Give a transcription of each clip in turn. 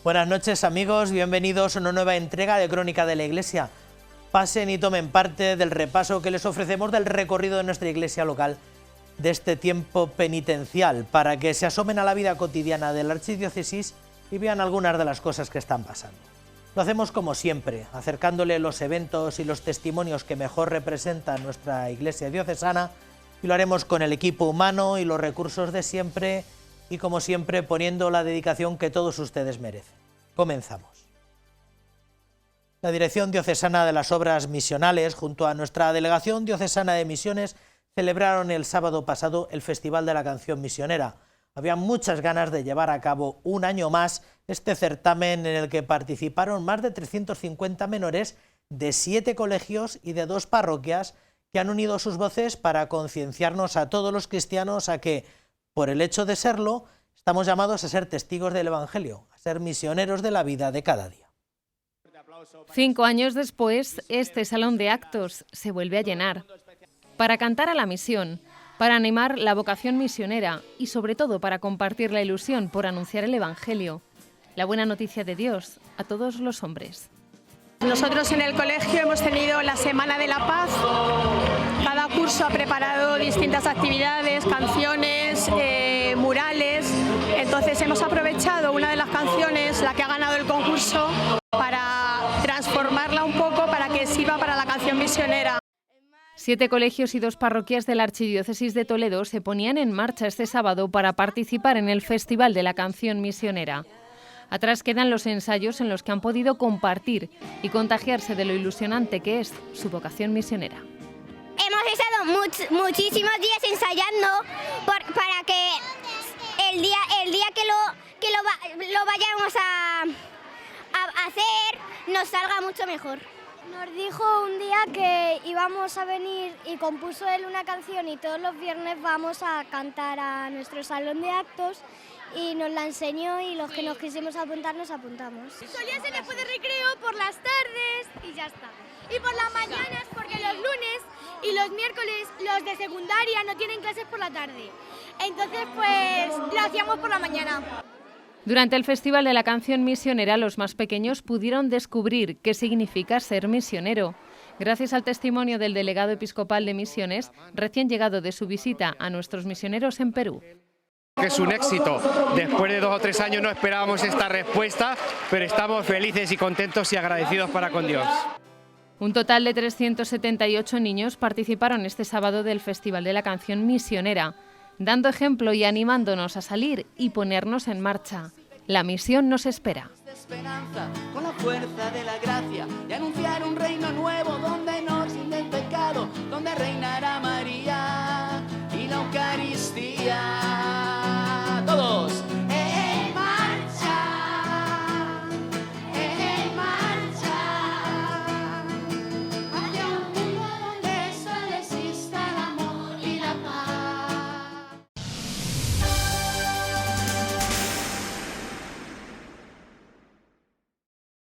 Buenas noches amigos, bienvenidos a una nueva entrega de Crónica de la Iglesia. Pasen y tomen parte del repaso que les ofrecemos del recorrido de nuestra iglesia local de este tiempo penitencial, para que se asomen a la vida cotidiana de la archidiócesis y vean algunas de las cosas que están pasando. Lo hacemos como siempre, acercándole los eventos y los testimonios que mejor representan nuestra iglesia diocesana, y lo haremos con el equipo humano y los recursos de siempre, y como siempre poniendo la dedicación que todos ustedes merecen. Comenzamos. La Dirección Diocesana de las Obras Misionales, junto a nuestra Delegación Diocesana de Misiones, celebraron el sábado pasado el Festival de la Canción Misionera. Había muchas ganas de llevar a cabo un año más este certamen en el que participaron más de 350 menores de 7 colegios y de 2 parroquias que han unido sus voces para concienciarnos a todos los cristianos a que, por el hecho de serlo, estamos llamados a ser testigos del Evangelio, a ser misioneros de la vida de cada día. 5 años después, este salón de actos se vuelve a llenar para cantar a la misión, para animar la vocación misionera y sobre todo para compartir la ilusión por anunciar el Evangelio, la buena noticia de Dios a todos los hombres. Nosotros en el colegio hemos tenido la Semana de la Paz. Cada curso ha preparado distintas actividades, canciones, murales. Entonces hemos aprovechado una de las canciones, la que ha ganado el concurso, para transformarla un poco para que sirva para la canción misionera. 7 colegios y 2 parroquias de la Archidiócesis de Toledo se ponían en marcha este sábado para participar en el Festival de la Canción Misionera. Atrás quedan los ensayos en los que han podido compartir y contagiarse de lo ilusionante que es su vocación misionera. Hemos estado muchísimos días ensayando para que el día que lo vayamos a hacer nos salga mucho mejor. Nos dijo un día que íbamos a venir y compuso él una canción y todos los viernes vamos a cantar a nuestro salón de actos y nos la enseñó y los que nos quisimos apuntar nos apuntamos. Solía ser después de recreo por las tardes y ya está. Y por las mañanas porque los lunes y los miércoles los de secundaria no tienen clases por la tarde. Entonces pues lo hacíamos por la mañana. Durante el Festival de la Canción Misionera, los más pequeños pudieron descubrir qué significa ser misionero, gracias al testimonio del delegado episcopal de Misiones, recién llegado de su visita a nuestros misioneros en Perú. Es un éxito. Después de 2 o 3 años no esperábamos esta respuesta, pero estamos felices y contentos y agradecidos para con Dios. Un total de 378 niños participaron este sábado del Festival de la Canción Misionera, dando ejemplo y animándonos a salir y ponernos en marcha. La misión nos espera. Esperanza, con la fuerza de la gracia, de anunciar un reino nuevo donde no existe el pecado, donde reinará María y la Eucaristía. Todos. En marcha, en marcha, hacia un mundo donde solo exista el amor y la paz.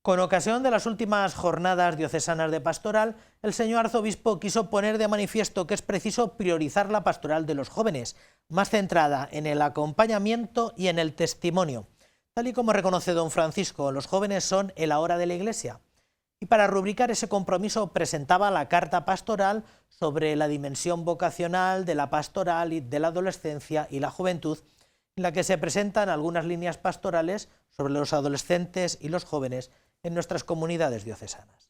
Con ocasión de las últimas jornadas diocesanas de pastoral, el señor arzobispo quiso poner de manifiesto que es preciso priorizar la pastoral de los jóvenes, más centrada en el acompañamiento y en el testimonio. Tal y como reconoce don Francisco, los jóvenes son el ahora de la Iglesia. Y para rubricar ese compromiso presentaba la carta pastoral sobre la dimensión vocacional de la pastoral y de la adolescencia y la juventud, en la que se presentan algunas líneas pastorales sobre los adolescentes y los jóvenes en nuestras comunidades diocesanas.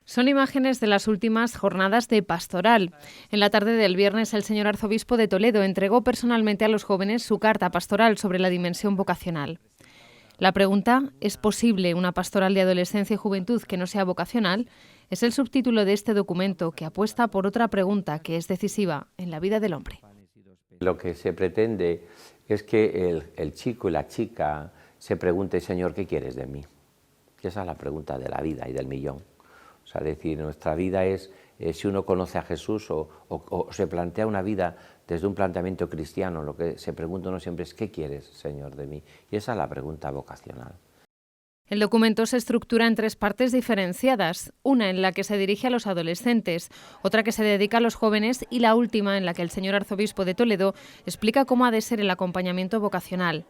Son imágenes de las últimas jornadas de pastoral. En la tarde del viernes, el señor arzobispo de Toledo entregó personalmente a los jóvenes su carta pastoral sobre la dimensión vocacional. La pregunta, ¿es posible una pastoral de adolescencia y juventud que no sea vocacional?, es el subtítulo de este documento que apuesta por otra pregunta que es decisiva en la vida del hombre. Lo que se pretende es que el chico y la chica se pregunte, Señor, ¿qué quieres de mí? Esa es la pregunta de la vida y del millón. O sea, decir, nuestra vida es si uno conoce a Jesús o se plantea una vida desde un planteamiento cristiano, lo que se pregunta uno siempre es ¿qué quieres, Señor, de mí? Y esa es la pregunta vocacional. El documento se estructura en 3 partes diferenciadas, una en la que se dirige a los adolescentes, otra que se dedica a los jóvenes y la última en la que el señor arzobispo de Toledo explica cómo ha de ser el acompañamiento vocacional.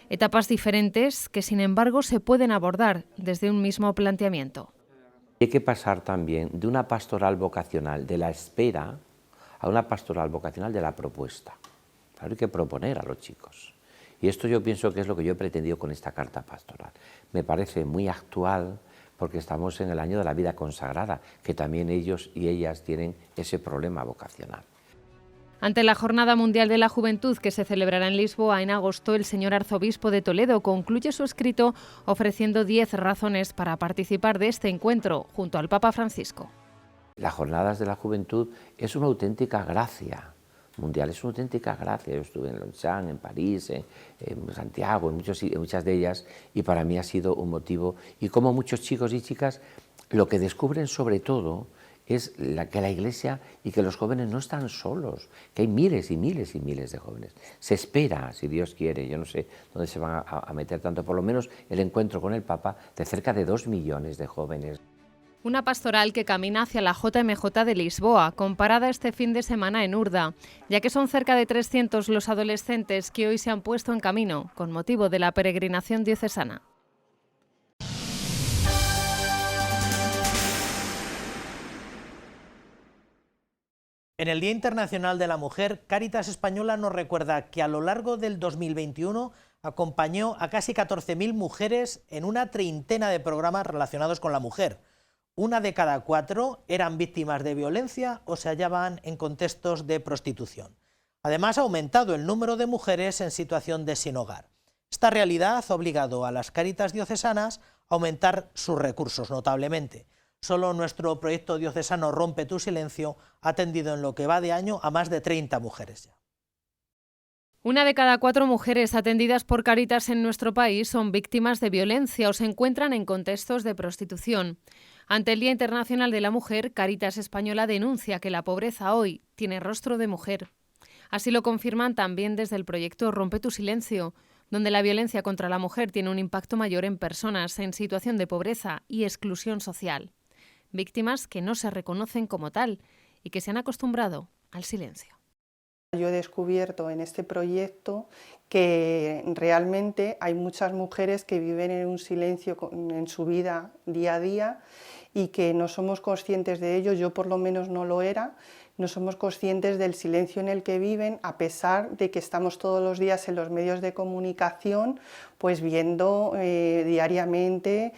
Etapas diferentes que, sin embargo, se pueden abordar desde un mismo planteamiento. Hay que pasar también de una pastoral vocacional de la espera a una pastoral vocacional de la propuesta. Claro, hay que proponer a los chicos. Y esto yo pienso que es lo que yo he pretendido con esta carta pastoral. Me parece muy actual porque estamos en el año de la vida consagrada, que también ellos y ellas tienen ese problema vocacional. Ante la Jornada Mundial de la Juventud, que se celebrará en Lisboa en agosto, el señor arzobispo de Toledo concluye su escrito ofreciendo 10 razones para participar de este encuentro junto al Papa Francisco. Las Jornadas de la Juventud es una auténtica gracia mundial, es una auténtica gracia. Yo estuve en Longchamp, en París, en Santiago, en muchas de ellas, y para mí ha sido un motivo. Y como muchos chicos y chicas lo que descubren sobre todo es que la Iglesia y que los jóvenes no están solos, que hay miles y miles y miles de jóvenes. Se espera, si Dios quiere, yo no sé dónde se van a meter tanto, por lo menos el encuentro con el Papa de cerca de 2 millones de jóvenes. Una pastoral que camina hacia la JMJ de Lisboa, comparada este fin de semana en Urda, ya que son cerca de 300 los adolescentes que hoy se han puesto en camino con motivo de la peregrinación diocesana. En el Día Internacional de la Mujer, Cáritas Española nos recuerda que a lo largo del 2021 acompañó a casi 14.000 mujeres en una treintena de programas relacionados con la mujer. 1 de cada 4 eran víctimas de violencia o se hallaban en contextos de prostitución. Además, ha aumentado el número de mujeres en situación de sin hogar. Esta realidad ha obligado a las Cáritas diocesanas a aumentar sus recursos notablemente. Solo nuestro proyecto diocesano Rompe tu silencio ha atendido en lo que va de año a más de 30 mujeres ya. 1 de cada 4 mujeres atendidas por Cáritas en nuestro país son víctimas de violencia o se encuentran en contextos de prostitución. Ante el Día Internacional de la Mujer, Cáritas Española denuncia que la pobreza hoy tiene rostro de mujer. Así lo confirman también desde el proyecto Rompe tu silencio, donde la violencia contra la mujer tiene un impacto mayor en personas en situación de pobreza y exclusión social. Víctimas que no se reconocen como tal y que se han acostumbrado al silencio. Yo he descubierto en este proyecto que realmente hay muchas mujeres que viven en un silencio en su vida día a día y que no somos conscientes de ello, yo por lo menos no lo era, no somos conscientes del silencio en el que viven, a pesar de que estamos todos los días en los medios de comunicación pues viendo diariamente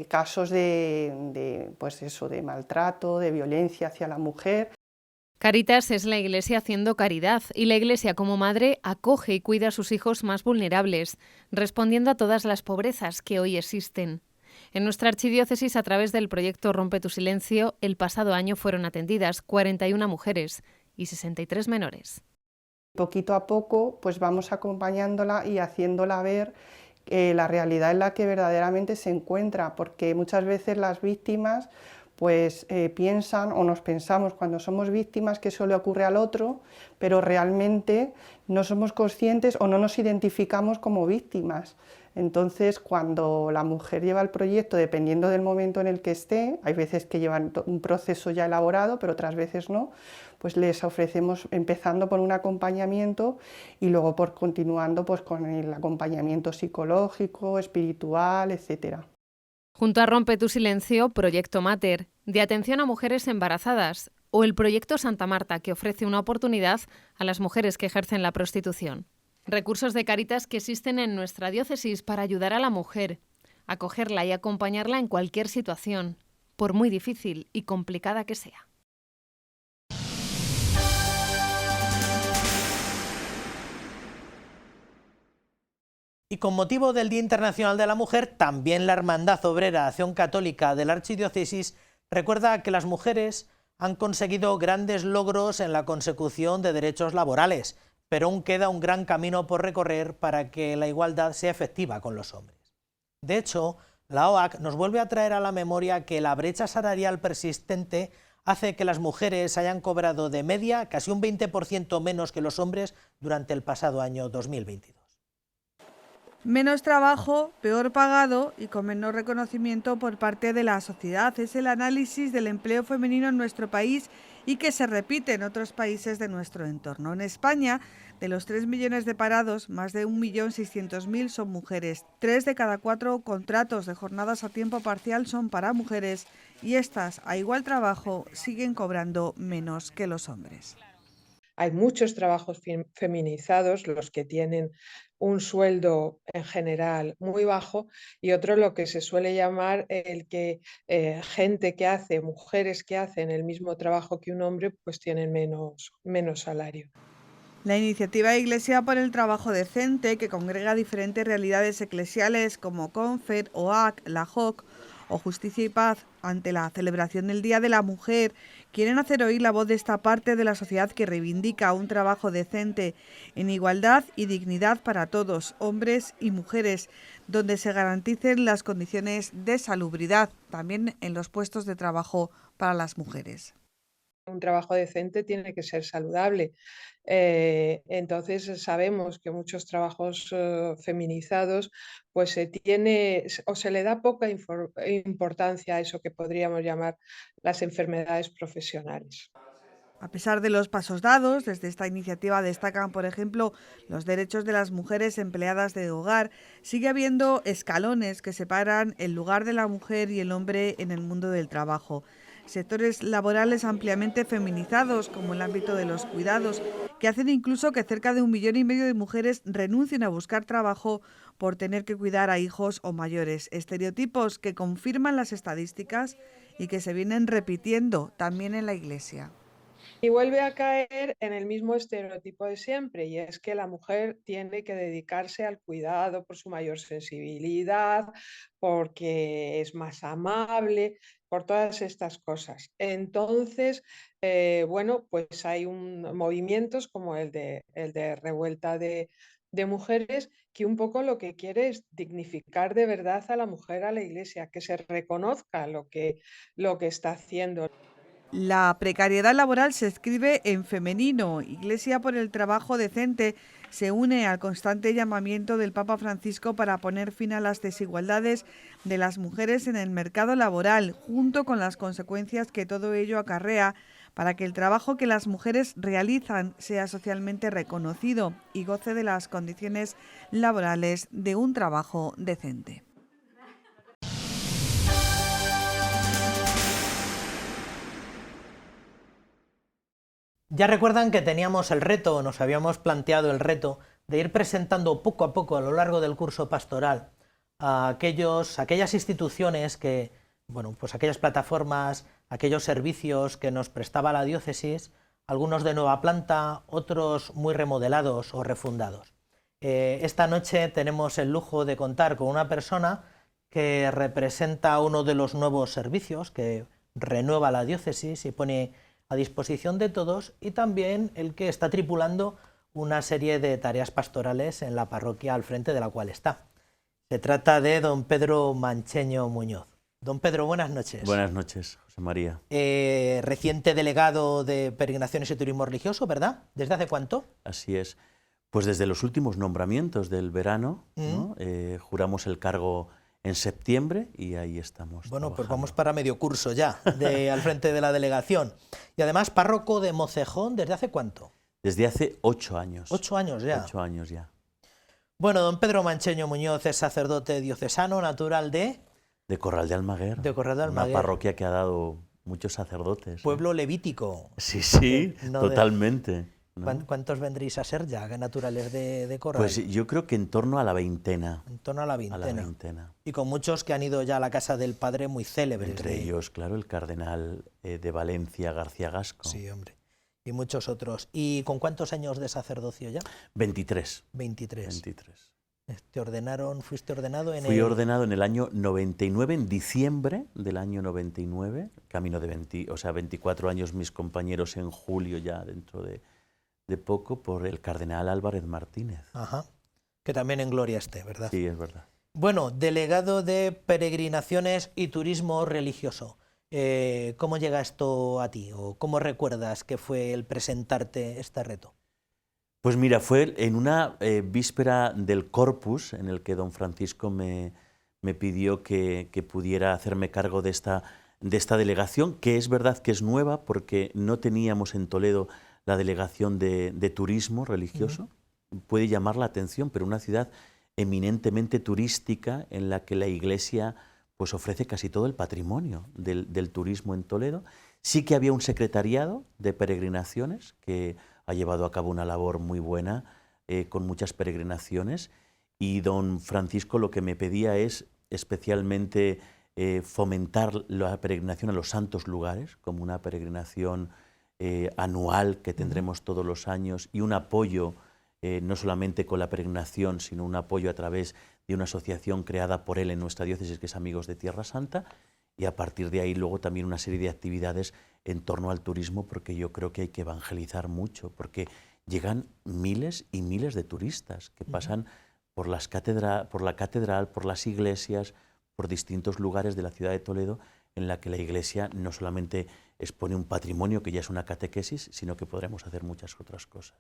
casos de maltrato, de violencia hacia la mujer. Cáritas es la Iglesia haciendo caridad y la Iglesia como madre acoge y cuida a sus hijos más vulnerables, respondiendo a todas las pobrezas que hoy existen. En nuestra archidiócesis, a través del proyecto Rompe tu silencio, el pasado año fueron atendidas 41 mujeres y 63 menores. Poquito a poco pues vamos acompañándola y haciéndola ver la realidad en la que verdaderamente se encuentra, porque muchas veces las víctimas pues piensan o nos pensamos cuando somos víctimas que eso le ocurre al otro, pero realmente no somos conscientes o no nos identificamos como víctimas. Entonces, cuando la mujer lleva el proyecto, dependiendo del momento en el que esté, hay veces que llevan un proceso ya elaborado, pero otras veces no, pues les ofrecemos empezando por un acompañamiento y luego continuando pues con el acompañamiento psicológico, espiritual, etcétera. Junto a Rompe tu silencio, Proyecto Mater, de atención a mujeres embarazadas, o el Proyecto Santa Marta, que ofrece una oportunidad a las mujeres que ejercen la prostitución. Recursos de Cáritas que existen en nuestra diócesis para ayudar a la mujer, acogerla y acompañarla en cualquier situación, por muy difícil y complicada que sea. Y con motivo del Día Internacional de la Mujer, también la Hermandad Obrera Acción Católica de la Archidiócesis recuerda que las mujeres han conseguido grandes logros en la consecución de derechos laborales, pero aún queda un gran camino por recorrer para que la igualdad sea efectiva con los hombres. De hecho, la OAC nos vuelve a traer a la memoria que la brecha salarial persistente hace que las mujeres hayan cobrado de media casi un 20% menos que los hombres durante el pasado año 2022. Menos trabajo, peor pagado y con menor reconocimiento por parte de la sociedad. Es el análisis del empleo femenino en nuestro país y que se repite en otros países de nuestro entorno. En España, de los 3 millones de parados, más de 1.600.000 son mujeres. 3 de cada 4 contratos de jornadas a tiempo parcial son para mujeres y estas, a igual trabajo, siguen cobrando menos que los hombres. Hay muchos trabajos feminizados, los que tienen un sueldo en general muy bajo, y otro lo que se suele llamar el que gente que hace, mujeres que hacen el mismo trabajo que un hombre, pues tienen menos salario. La iniciativa Iglesia por el Trabajo Decente, que congrega diferentes realidades eclesiales como CONFER, OAC, la JOC o Justicia y Paz, ante la celebración del Día de la Mujer, quieren hacer oír la voz de esta parte de la sociedad que reivindica un trabajo decente, en igualdad y dignidad para todos, hombres y mujeres, donde se garanticen las condiciones de salubridad, también en los puestos de trabajo para las mujeres. Un trabajo decente tiene que ser saludable. Entonces sabemos que muchos trabajos feminizados pues se le da poca importancia a eso que podríamos llamar las enfermedades profesionales. A pesar de los pasos dados, desde esta iniciativa destacan, por ejemplo, los derechos de las mujeres empleadas de hogar. Sigue habiendo escalones que separan el lugar de la mujer y el hombre en el mundo del trabajo. Sectores laborales ampliamente feminizados, como el ámbito de los cuidados, que hacen incluso que cerca de 1,5 millones de mujeres renuncien a buscar trabajo por tener que cuidar a hijos o mayores. Estereotipos que confirman las estadísticas y que se vienen repitiendo también en la Iglesia. Y vuelve a caer en el mismo estereotipo de siempre, y es que la mujer tiene que dedicarse al cuidado por su mayor sensibilidad, porque es más amable, por todas estas cosas. Entonces, bueno, pues hay movimientos como el de Revuelta de Mujeres, que un poco lo que quiere es dignificar de verdad a la mujer, a la Iglesia, que se reconozca lo que está haciendo. La precariedad laboral se escribe en femenino. Iglesia por el Trabajo Decente se une al constante llamamiento del Papa Francisco para poner fin a las desigualdades de las mujeres en el mercado laboral, junto con las consecuencias que todo ello acarrea para que el trabajo que las mujeres realizan sea socialmente reconocido y goce de las condiciones laborales de un trabajo decente. Ya recuerdan que teníamos el reto, nos habíamos planteado el reto de ir presentando poco a poco a lo largo del curso pastoral a aquellas instituciones que, bueno, pues aquellas plataformas, aquellos servicios que nos prestaba la diócesis, algunos de nueva planta, otros muy remodelados o refundados. Esta noche tenemos el lujo de contar con una persona que representa uno de los nuevos servicios que renueva la diócesis y pone a disposición de todos, y también el que está tripulando una serie de tareas pastorales en la parroquia al frente de la cual está. Se trata de don Pedro Mancheño Muñoz. Don Pedro, buenas noches. Buenas noches, José María. Reciente delegado de Peregrinaciones y Turismo Religioso, ¿verdad? ¿Desde hace cuánto? Así es. Pues desde los últimos nombramientos del verano, ¿no? Juramos el cargo en septiembre y ahí estamos. Bueno, trabajando. Pues vamos para medio curso ya, al frente de la delegación. Y además, párroco de Mocejón, ¿desde hace cuánto? Desde hace 8 años. 8 años ya. 8 años ya. Bueno, don Pedro Mancheño Muñoz es sacerdote diocesano, natural de Corral de Almaguer. De Corral de Almaguer. Una parroquia que ha dado muchos sacerdotes. Pueblo levítico. Sí, sí, no totalmente. ¿No? ¿Cuántos vendréis a ser ya naturales de Corral? Pues yo creo que en torno a la veintena. En torno a la veintena. A la veintena. Y con muchos que han ido ya a la casa del padre muy célebres. Entre ellos, claro, el cardenal de Valencia, García Gasco. Sí, hombre. Y muchos otros. ¿Y con cuántos años de sacerdocio ya? 23. 23. ¿Fuiste ordenado en Fui ordenado en el año 99, en diciembre del año 99, camino de 24 años mis compañeros en julio ya dentro de poco, por el cardenal Álvarez Martínez. Ajá, que también en gloria esté, ¿verdad? Sí, es verdad. Bueno, delegado de Peregrinaciones y Turismo Religioso. ¿Cómo llega esto a ti? ¿O cómo recuerdas que fue el presentarte este reto? Pues mira, fue en una víspera del Corpus en el que don Francisco me pidió que pudiera hacerme cargo de esta delegación, que es verdad que es nueva porque no teníamos en Toledo la delegación de turismo religioso. Puede llamar la atención, pero una ciudad eminentemente turística en la que la Iglesia pues ofrece casi todo el patrimonio del turismo en Toledo. Sí que había un secretariado de peregrinaciones que ha llevado a cabo una labor muy buena con muchas peregrinaciones, y don Francisco lo que me pedía es especialmente fomentar la peregrinación a los santos lugares, como una peregrinación anual que tendremos todos los años, y un apoyo no solamente con la peregrinación, sino un apoyo a través de una asociación creada por él en nuestra diócesis, que es Amigos de Tierra Santa, y a partir de ahí luego también una serie de actividades en torno al turismo, porque yo creo que hay que evangelizar mucho, porque llegan miles y miles de turistas que pasan por la catedral, por las iglesias, por distintos lugares de la ciudad de Toledo, en la que la Iglesia no solamente expone un patrimonio que ya es una catequesis, sino que podremos hacer muchas otras cosas.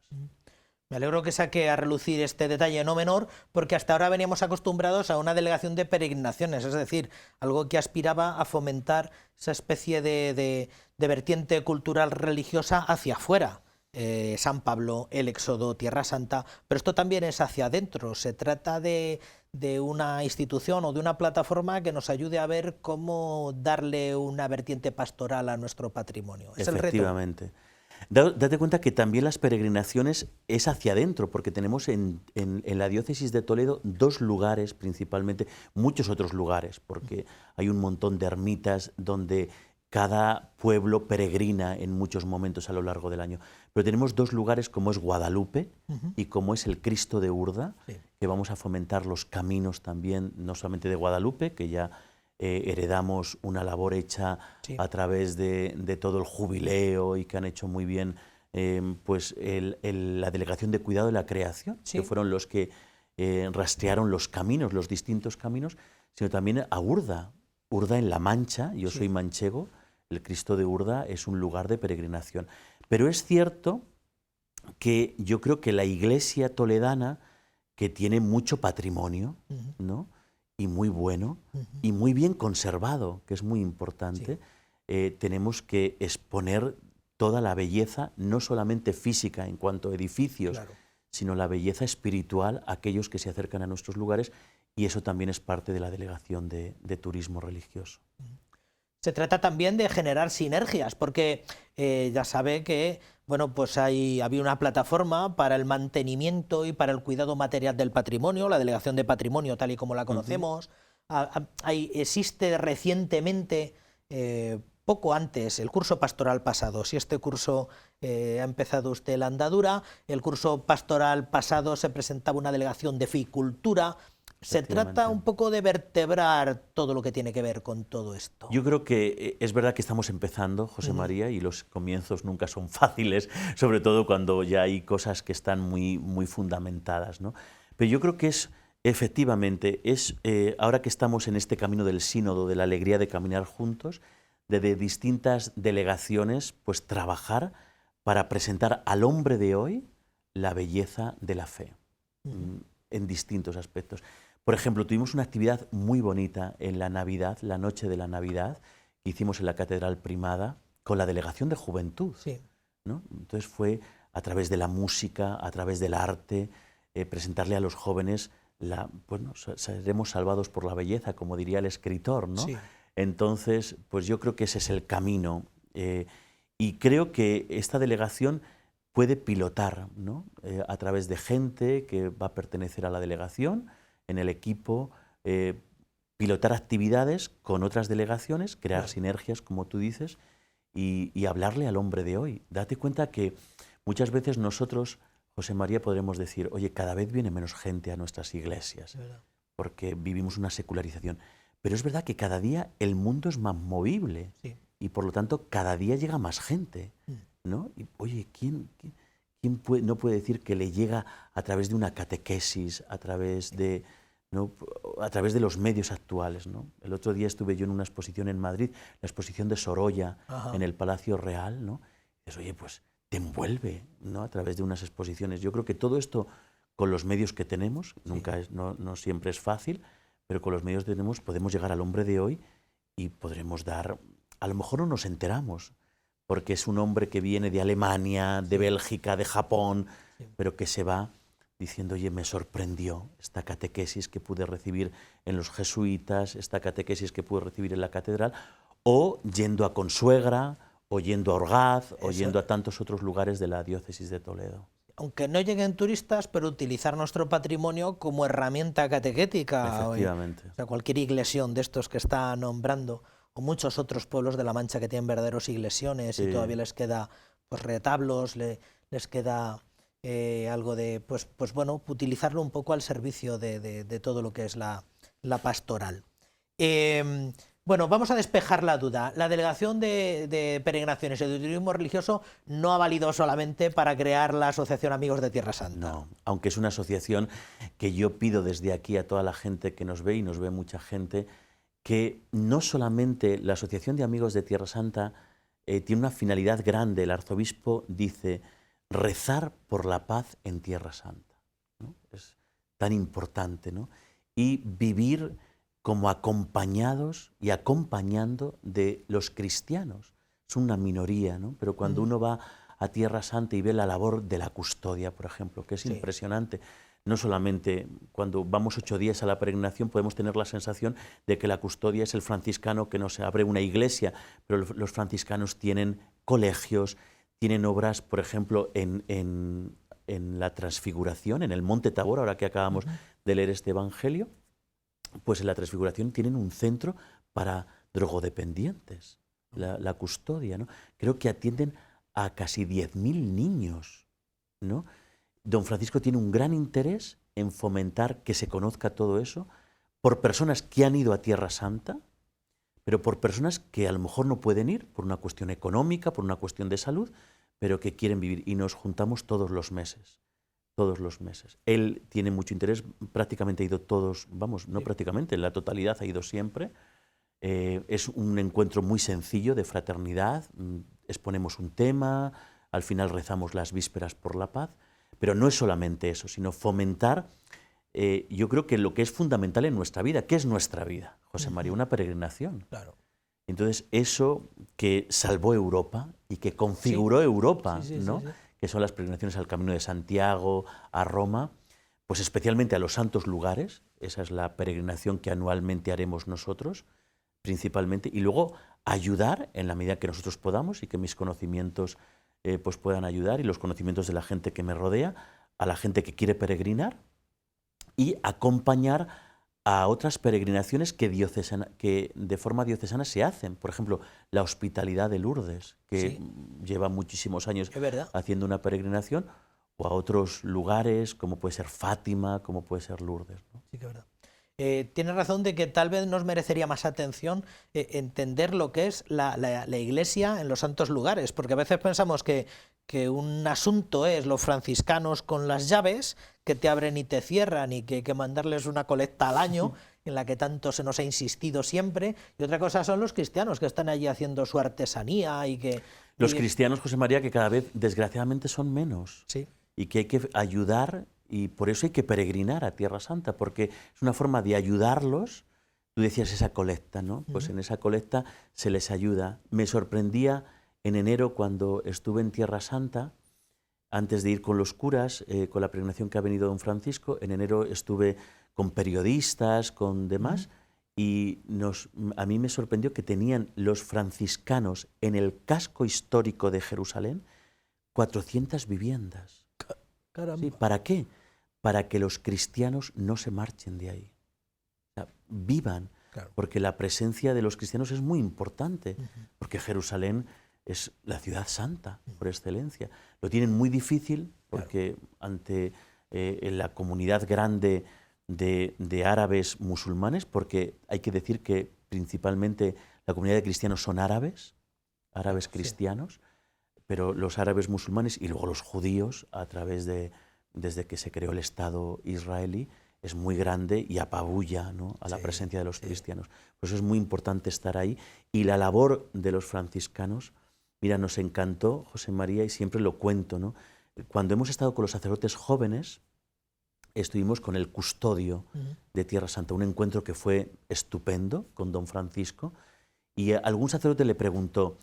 Me alegro que saque a relucir este detalle no menor, porque hasta ahora veníamos acostumbrados a una delegación de peregrinaciones, es decir, algo que aspiraba a fomentar esa especie de vertiente cultural religiosa hacia afuera. San Pablo, el Éxodo, Tierra Santa, pero esto también es hacia adentro. Se trata de una institución o de una plataforma que nos ayude a ver cómo darle una vertiente pastoral a nuestro patrimonio. Es efectivamente. El reto. Date cuenta que también las peregrinaciones es hacia adentro, porque tenemos en la diócesis de Toledo 2 lugares principalmente, muchos otros lugares, porque hay un montón de ermitas donde cada pueblo peregrina en muchos momentos a lo largo del año. Pero tenemos 2 lugares, como es Guadalupe y como es el Cristo de Urda, que vamos a fomentar los caminos también, no solamente de Guadalupe, que ya heredamos una labor hecha a través de todo el jubileo, y que han hecho muy bien pues la Delegación de Cuidado de la Creación, que fueron los que rastrearon los caminos, los distintos caminos, sino también a Urda. Urda en La Mancha, yo soy manchego, el Cristo de Urda es un lugar de peregrinación. Pero es cierto que yo creo que la Iglesia toledana, que tiene mucho patrimonio, ¿no?, y muy bueno, y muy bien conservado, que es muy importante, tenemos que exponer toda la belleza, no solamente física en cuanto a edificios, sino la belleza espiritual a aquellos que se acercan a nuestros lugares, y eso también es parte de la delegación de turismo religioso. Se trata también de generar sinergias, porque ya sabe que bueno, pues había una plataforma para el mantenimiento y para el cuidado material del patrimonio, la Delegación de Patrimonio tal y como la conocemos. Existe recientemente, poco antes, el curso pastoral pasado. Si este curso ha empezado usted la andadura, el curso pastoral pasado se presentaba una delegación de fe y cultura. Se trata un poco de vertebrar todo lo que tiene que ver con todo esto. Yo creo que es verdad que estamos empezando, José María, y los comienzos nunca son fáciles, sobre todo cuando ya hay cosas que están muy, muy fundamentadas, ¿no? Pero yo creo que es, efectivamente, ahora que estamos en este camino del sínodo, de la alegría de caminar juntos, de distintas delegaciones, pues trabajar para presentar al hombre de hoy la belleza de la fe, en distintos aspectos. Por ejemplo, tuvimos una actividad muy bonita en la Navidad, la noche de la Navidad, que hicimos en la Catedral Primada con la Delegación de Juventud, ¿no? Entonces fue a través de la música, a través del arte, presentarle a los jóvenes, bueno, seremos salvados por la belleza, como diría el escritor, ¿no? Entonces, pues yo creo que ese es el camino, y creo que esta delegación puede pilotar, ¿no? A través de gente que va a pertenecer a la delegación, en el equipo, pilotar actividades con otras delegaciones, crear sinergias, como tú dices, y hablarle al hombre de hoy. Date cuenta que muchas veces nosotros, José María, podremos decir, oye, cada vez viene menos gente a nuestras iglesias, porque vivimos una secularización. Pero es verdad que cada día el mundo es más movible, y por lo tanto cada día llega más gente, ¿no? Y, oye, ¿quién no puede decir que le llega a través de una catequesis, a través de los medios actuales, ¿no? El otro día estuve yo en una exposición en Madrid, la exposición de Sorolla, en el Palacio Real, ¿no? Y dices, oye, pues te envuelve, ¿no? A través de unas exposiciones. Yo creo que todo esto, con los medios que tenemos, no siempre es fácil, pero con los medios que tenemos podemos llegar al hombre de hoy y podremos dar, a lo mejor no nos enteramos, porque es un hombre que viene de Alemania, de Bélgica, de Japón, pero que se va diciendo, oye, me sorprendió esta catequesis que pude recibir en los jesuitas, esta catequesis que pude recibir en la catedral, o yendo a Consuegra, o yendo a Orgaz, o yendo a tantos otros lugares de la diócesis de Toledo. Aunque no lleguen turistas, pero utilizar nuestro patrimonio como herramienta catequética. Efectivamente. O sea, cualquier iglesión de estos que está nombrando, o muchos otros pueblos de La Mancha que tienen verdaderos iglesias y todavía les queda pues retablos, les queda algo de, pues bueno, utilizarlo un poco al servicio de todo lo que es la pastoral. Bueno, vamos a despejar la duda. La Delegación de Peregrinaciones y de Turismo Religioso no ha valido solamente para crear la Asociación Amigos de Tierra Santa. No, aunque es una asociación que yo pido desde aquí a toda la gente que nos ve, y nos ve mucha gente, que no solamente la Asociación de Amigos de Tierra Santa tiene una finalidad grande. El arzobispo dice rezar por la paz en Tierra Santa, ¿no? Es tan importante, ¿no? Y vivir como acompañados y acompañando de los cristianos. Es una minoría, ¿no? Pero cuando uno va a Tierra Santa y ve la labor de la custodia, por ejemplo, que es impresionante. No solamente cuando vamos 8 días a la peregrinación podemos tener la sensación de que la custodia es el franciscano que nos abre una iglesia, pero los franciscanos tienen colegios, tienen obras, por ejemplo, en la Transfiguración, en el Monte Tabor, ahora que acabamos de leer este Evangelio, pues en la Transfiguración tienen un centro para drogodependientes, la custodia, ¿no? Creo que atienden a casi 10.000 niños, ¿no? Don Francisco tiene un gran interés en fomentar que se conozca todo eso por personas que han ido a Tierra Santa, pero por personas que a lo mejor no pueden ir por una cuestión económica, por una cuestión de salud, pero que quieren vivir, y nos juntamos todos los meses. Todos los meses. Él tiene mucho interés, prácticamente ha ido todos, vamos, no prácticamente, la totalidad ha ido siempre. Es un encuentro muy sencillo de fraternidad, exponemos un tema, al final rezamos las vísperas por la paz, pero no es solamente eso, sino fomentar, yo creo que lo que es fundamental en nuestra vida. ¿Qué es nuestra vida, José María? Una peregrinación. Claro. Entonces, eso que salvó Europa y que configuró Europa, ¿no? Que son las peregrinaciones al Camino de Santiago, a Roma, pues especialmente a los santos lugares. Esa es la peregrinación que anualmente haremos nosotros, principalmente, y luego ayudar en la medida que nosotros podamos y que mis conocimientos pues puedan ayudar, y los conocimientos de la gente que me rodea, a la gente que quiere peregrinar, y acompañar a otras peregrinaciones que de forma diocesana se hacen. Por ejemplo, la Hospitalidad de Lourdes, que lleva muchísimos años haciendo una peregrinación, o a otros lugares, como puede ser Fátima, como puede ser Lourdes, ¿no? Sí, que es verdad. Tienes razón de que tal vez nos merecería más atención entender lo que es la Iglesia en los santos lugares, porque a veces pensamos que un asunto es los franciscanos con las llaves, que te abren y te cierran, y que hay que mandarles una colecta al año, en la que tanto se nos ha insistido siempre, y otra cosa son los cristianos que están allí haciendo su artesanía y que... Los cristianos, José María, que cada vez desgraciadamente son menos, y que hay que ayudar, y por eso hay que peregrinar a Tierra Santa, porque es una forma de ayudarlos. Tú decías esa colecta, ¿no? Pues en esa colecta se les ayuda. Me sorprendía en enero, cuando estuve en Tierra Santa, antes de ir con los curas, con la peregrinación que ha venido don Francisco, en enero estuve con periodistas, con demás, y a mí me sorprendió que tenían los franciscanos en el casco histórico de Jerusalén 400 viviendas. Caramba. Sí, ¿para qué? Para que los cristianos no se marchen de ahí. O sea, vivan, porque la presencia de los cristianos es muy importante, porque Jerusalén es la ciudad santa por excelencia. Lo tienen muy difícil porque ante la comunidad grande de árabes musulmanes, porque hay que decir que principalmente la comunidad de cristianos son árabes cristianos, pero los árabes musulmanes y luego los judíos, desde que se creó el Estado israelí, es muy grande y apabulla, ¿no?, a la presencia de los cristianos. Por eso es muy importante estar ahí, y la labor de los franciscanos Mira, nos encantó, José María, y siempre lo cuento, ¿no? Cuando hemos estado con los sacerdotes jóvenes, estuvimos con el custodio de Tierra Santa, un encuentro que fue estupendo con don Francisco, y algún sacerdote le preguntó,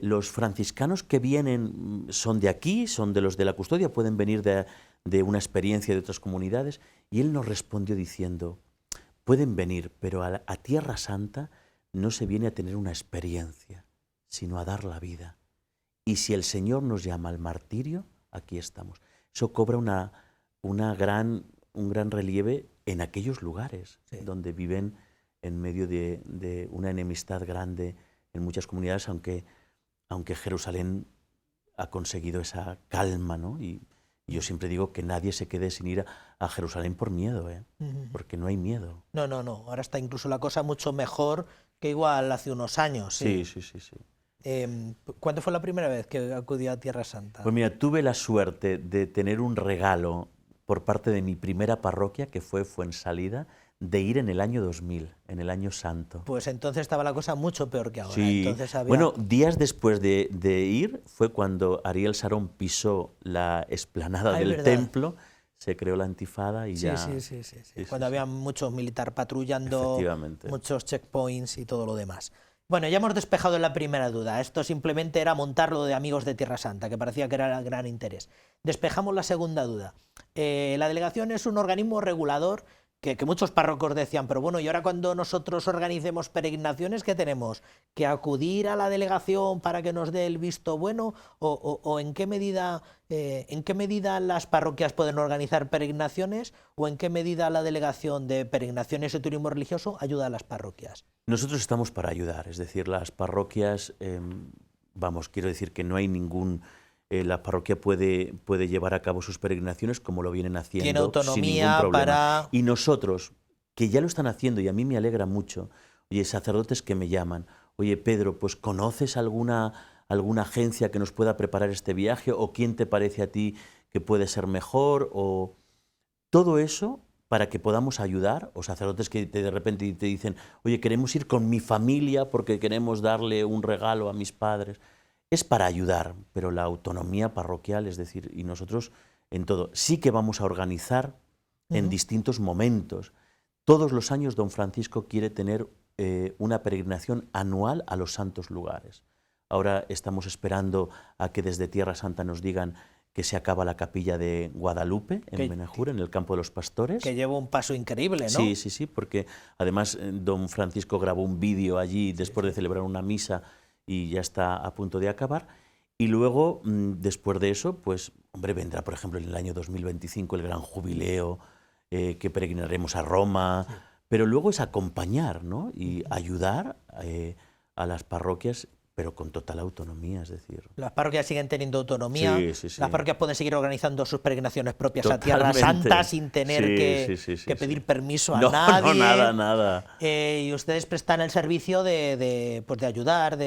¿los franciscanos que vienen son de aquí, son de los de la custodia, pueden venir de una experiencia de otras comunidades? Y él nos respondió diciendo, pueden venir, pero a Tierra Santa no se viene a tener una experiencia, sino a dar la vida. Y si el Señor nos llama al martirio, aquí estamos. Eso cobra un gran relieve en aquellos lugares donde viven en medio de una enemistad grande en muchas comunidades, aunque Jerusalén ha conseguido esa calma, ¿no? Y yo siempre digo que nadie se quede sin ir a Jerusalén por miedo, porque no hay miedo. No, ahora está incluso la cosa mucho mejor que igual hace unos años. Sí. ¿Cuándo fue la primera vez que acudió a Tierra Santa? Pues mira, tuve la suerte de tener un regalo por parte de mi primera parroquia, que fue Fuensalida, de ir en el año 2000, en el año santo. Pues entonces estaba la cosa mucho peor que ahora. Sí. Entonces había... Bueno, días después de ir fue cuando Ariel Sarón pisó la explanada del templo, se creó la intifada y ya... Sí. Cuando había muchos militares patrullando, muchos checkpoints y todo lo demás. Bueno, ya hemos despejado la primera duda. Esto simplemente era montarlo de Amigos de Tierra Santa, que parecía que era de gran interés. Despejamos la segunda duda. La delegación es un organismo regulador que muchos párrocos decían, pero bueno, y ahora cuando nosotros organicemos peregrinaciones, ¿qué tenemos? ¿Que acudir a la delegación para que nos dé el visto bueno? ¿O en qué medida las parroquias pueden organizar peregrinaciones? ¿O en qué medida la delegación de peregrinaciones y turismo religioso ayuda a las parroquias? Nosotros estamos para ayudar, es decir, las parroquias, quiero decir que no hay ningún... la parroquia puede llevar a cabo sus peregrinaciones como lo vienen haciendo. Tiene autonomía sin ningún problema. para... Y nosotros, que ya lo están haciendo y a mí me alegra mucho, oye, sacerdotes que me llaman, oye Pedro, pues ¿conoces alguna agencia que nos pueda preparar este viaje? ¿O quién te parece a ti que puede ser mejor? O todo eso para que podamos ayudar, o sacerdotes que de repente te dicen, oye, queremos ir con mi familia porque queremos darle un regalo a mis padres. Es para ayudar, pero la autonomía parroquial, es decir, y nosotros en todo, sí que vamos a organizar en distintos momentos. Todos los años don Francisco quiere tener una peregrinación anual a los santos lugares. Ahora estamos esperando a que desde Tierra Santa nos digan que se acaba la capilla de Guadalupe, en Benejur, en el Campo de los Pastores. Que lleva un paso increíble, ¿no? Sí, porque además don Francisco grabó un vídeo allí después de celebrar una misa y ya está a punto de acabar. Y luego, después de eso, pues, hombre, vendrá, por ejemplo, en el año 2025 el gran jubileo, que peregrinaremos a Roma, pero luego es acompañar, ¿no? Y ayudar a las parroquias, pero con total autonomía, es decir... Las parroquias siguen teniendo autonomía, sí. Las parroquias pueden seguir organizando sus peregrinaciones propias Totalmente. a Tierra Santa sin tener que pedir permiso a nadie. No, nada. Y ustedes prestan el servicio de ayudar,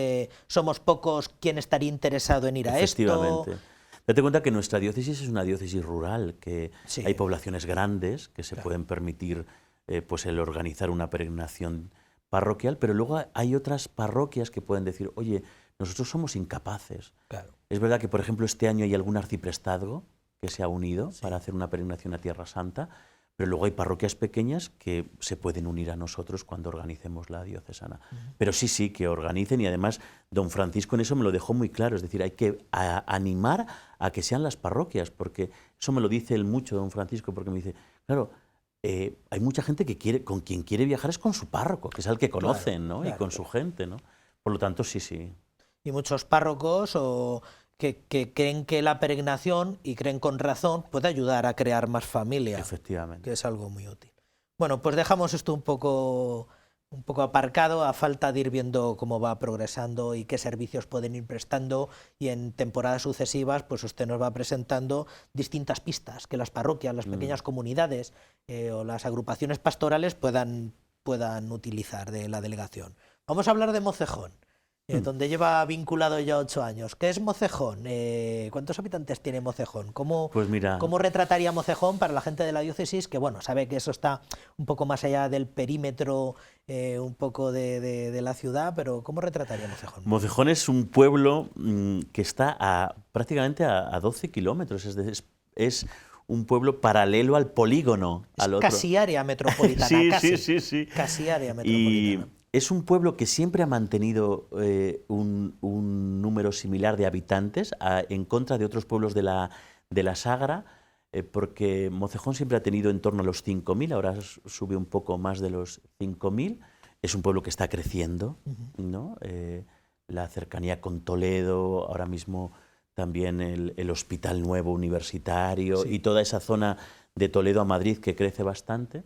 somos pocos quien estaría interesado en ir a esto. Date cuenta que nuestra diócesis es una diócesis rural, que hay poblaciones grandes que se pueden permitir pues el organizar una peregrinación parroquial, pero luego hay otras parroquias que pueden decir, oye, nosotros somos incapaces. Claro. Es verdad que, por ejemplo, este año hay algún arciprestazgo que se ha unido para hacer una peregrinación a Tierra Santa, pero luego hay parroquias pequeñas que se pueden unir a nosotros cuando organicemos la diocesana. Pero sí, que organicen, y además don Francisco en eso me lo dejó muy claro, es decir, hay que animar a que sean las parroquias, porque eso me lo dice él mucho, don Francisco, porque me dice, claro, hay mucha gente que con quien quiere viajar es con su párroco, que es al que conocen, ¿no? Y con su gente, ¿no? Por lo tanto, sí. Y muchos párrocos que creen que la peregrinación, y creen con razón, puede ayudar a crear más familia. Efectivamente. Que es algo muy útil. Bueno, pues dejamos esto un poco aparcado a falta de ir viendo cómo va progresando y qué servicios pueden ir prestando, y en temporadas sucesivas pues usted nos va presentando distintas pistas que las parroquias, las pequeñas comunidades o las agrupaciones pastorales puedan utilizar de la delegación. Vamos a hablar de Mocejón. donde lleva vinculado ya 8 años. ¿Qué es Mocejón? ¿Cuántos habitantes tiene Mocejón? Pues mira, ¿Cómo retrataría Mocejón para la gente de la diócesis, que bueno, sabe que eso está un poco más allá del perímetro, un poco de la ciudad, pero ¿cómo retrataría Mocejón? Mocejón es un pueblo que está prácticamente a 12 kilómetros, es un pueblo paralelo al polígono. Al otro. Casi área metropolitana, sí, casi. Sí. Casi área metropolitana. Y es un pueblo que siempre ha mantenido un número similar de habitantes en contra de otros pueblos de la Sagra, porque Mocejón siempre ha tenido en torno a los 5.000, ahora sube un poco más de los 5.000. Es un pueblo que está creciendo, ¿no? La cercanía con Toledo, ahora mismo también el Hospital Nuevo Universitario y toda esa zona de Toledo a Madrid que crece bastante.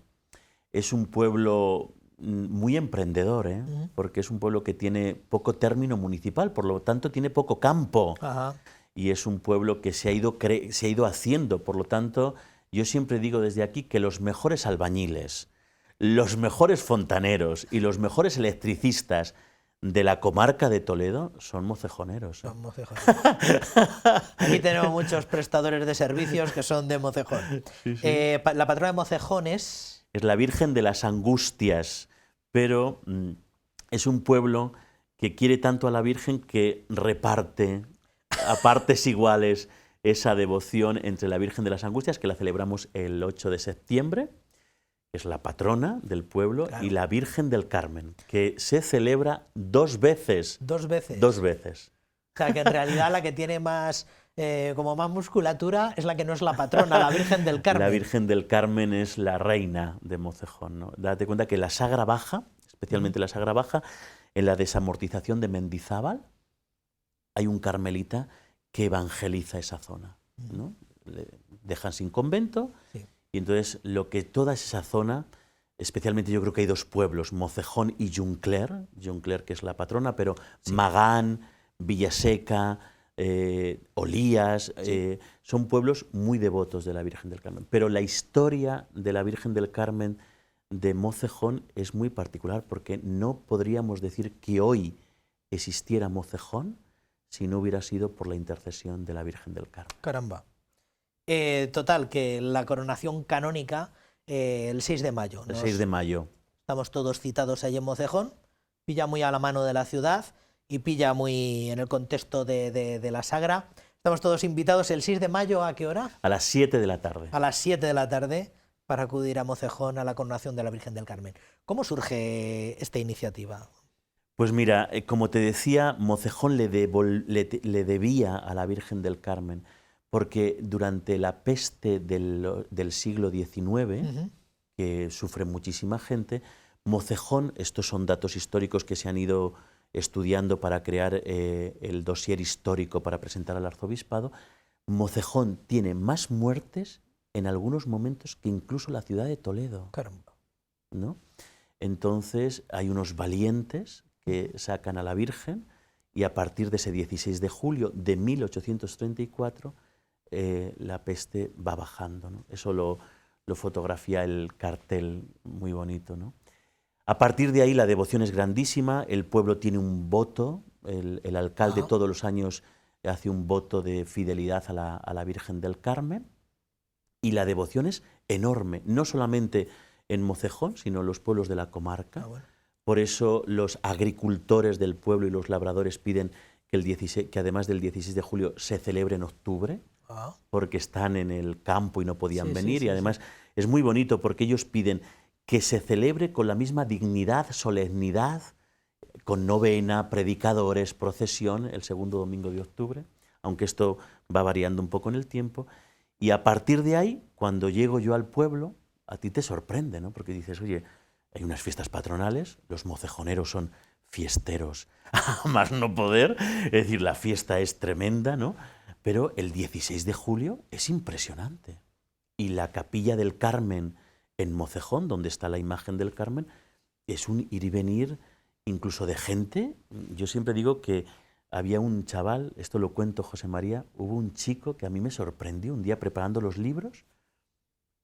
Es un pueblo muy emprendedor, porque es un pueblo que tiene poco término municipal, por lo tanto tiene poco campo. Ajá. Y es un pueblo que se ha ido haciendo, por lo tanto yo siempre digo desde aquí que los mejores albañiles, los mejores fontaneros y los mejores electricistas de la comarca de Toledo son mocejoneros. Son mocejoneros. Aquí tenemos muchos prestadores de servicios que son de Mocejón. Sí. La patrona de Mocejón es la Virgen de las Angustias, pero es un pueblo que quiere tanto a la Virgen que reparte a partes iguales esa devoción entre la Virgen de las Angustias, que la celebramos el 8 de septiembre, que es la patrona del pueblo, claro, y la Virgen del Carmen, que se celebra 2 veces. 2 veces. 2 veces. O sea, que en realidad la que tiene más, como más musculatura es la que no es la patrona, la Virgen del Carmen. La Virgen del Carmen es la reina de Mocejón, ¿no? Date cuenta que la Sagra Baja, especialmente la Sagra Baja, en la desamortización de Mendizábal, hay un carmelita que evangeliza esa zona, ¿no? Le dejan sin convento. Sí. Y entonces toda esa zona, especialmente yo creo que hay 2 pueblos, Mocejón y Juncler, que es la patrona, pero sí, Magán, Villaseca, Olías, sí, son pueblos muy devotos de la Virgen del Carmen. Pero la historia de la Virgen del Carmen de Mocejón es muy particular, porque no podríamos decir que hoy existiera Mocejón si no hubiera sido por la intercesión de la Virgen del Carmen. Caramba. Total, que la coronación canónica el 6 de mayo. El 6 de mayo. Estamos todos citados allí en Mocejón, pilla muy a la mano de la ciudad y pilla muy en el contexto de la Sagra. Estamos todos invitados el 6 de mayo, ¿a qué hora? A las 7 de la tarde. A las 7 de la tarde para acudir a Mocejón a la coronación de la Virgen del Carmen. ¿Cómo surge esta iniciativa? Pues mira, como te decía, Mocejón le debía a la Virgen del Carmen, porque durante la peste del siglo XIX, que sufre muchísima gente, Mocejón, estos son datos históricos que se han ido estudiando para crear el dossier histórico para presentar al arzobispado, Mocejón tiene más muertes en algunos momentos que incluso la ciudad de Toledo. Caramba. ¿No? Entonces hay unos valientes que sacan a la Virgen y a partir de ese 16 de julio de 1834 la peste va bajando, ¿no? Eso lo fotografía el cartel muy bonito, ¿no? A partir de ahí la devoción es grandísima, el pueblo tiene un voto, el alcalde todos los años hace un voto de fidelidad a la Virgen del Carmen y la devoción es enorme, no solamente en Mocejón, sino en los pueblos de la comarca. Bueno. Por eso los agricultores del pueblo y los labradores piden que además del 16 de julio se celebre en octubre, porque están en el campo y no podían venir. Y además es muy bonito porque ellos piden que se celebre con la misma dignidad, solemnidad, con novena, predicadores, procesión, el segundo domingo de octubre, aunque esto va variando un poco en el tiempo. Y a partir de ahí, cuando llego yo al pueblo, a ti te sorprende, ¿no? Porque dices, oye, hay unas fiestas patronales, los mocejoneros son fiesteros a más no poder, es decir, la fiesta es tremenda, ¿no? Pero el 16 de julio es impresionante. Y la capilla del Carmen en Mocejón, donde está la imagen del Carmen, es un ir y venir incluso de gente. Yo siempre digo que había un chaval, esto lo cuento José María, hubo un chico que a mí me sorprendió un día preparando los libros,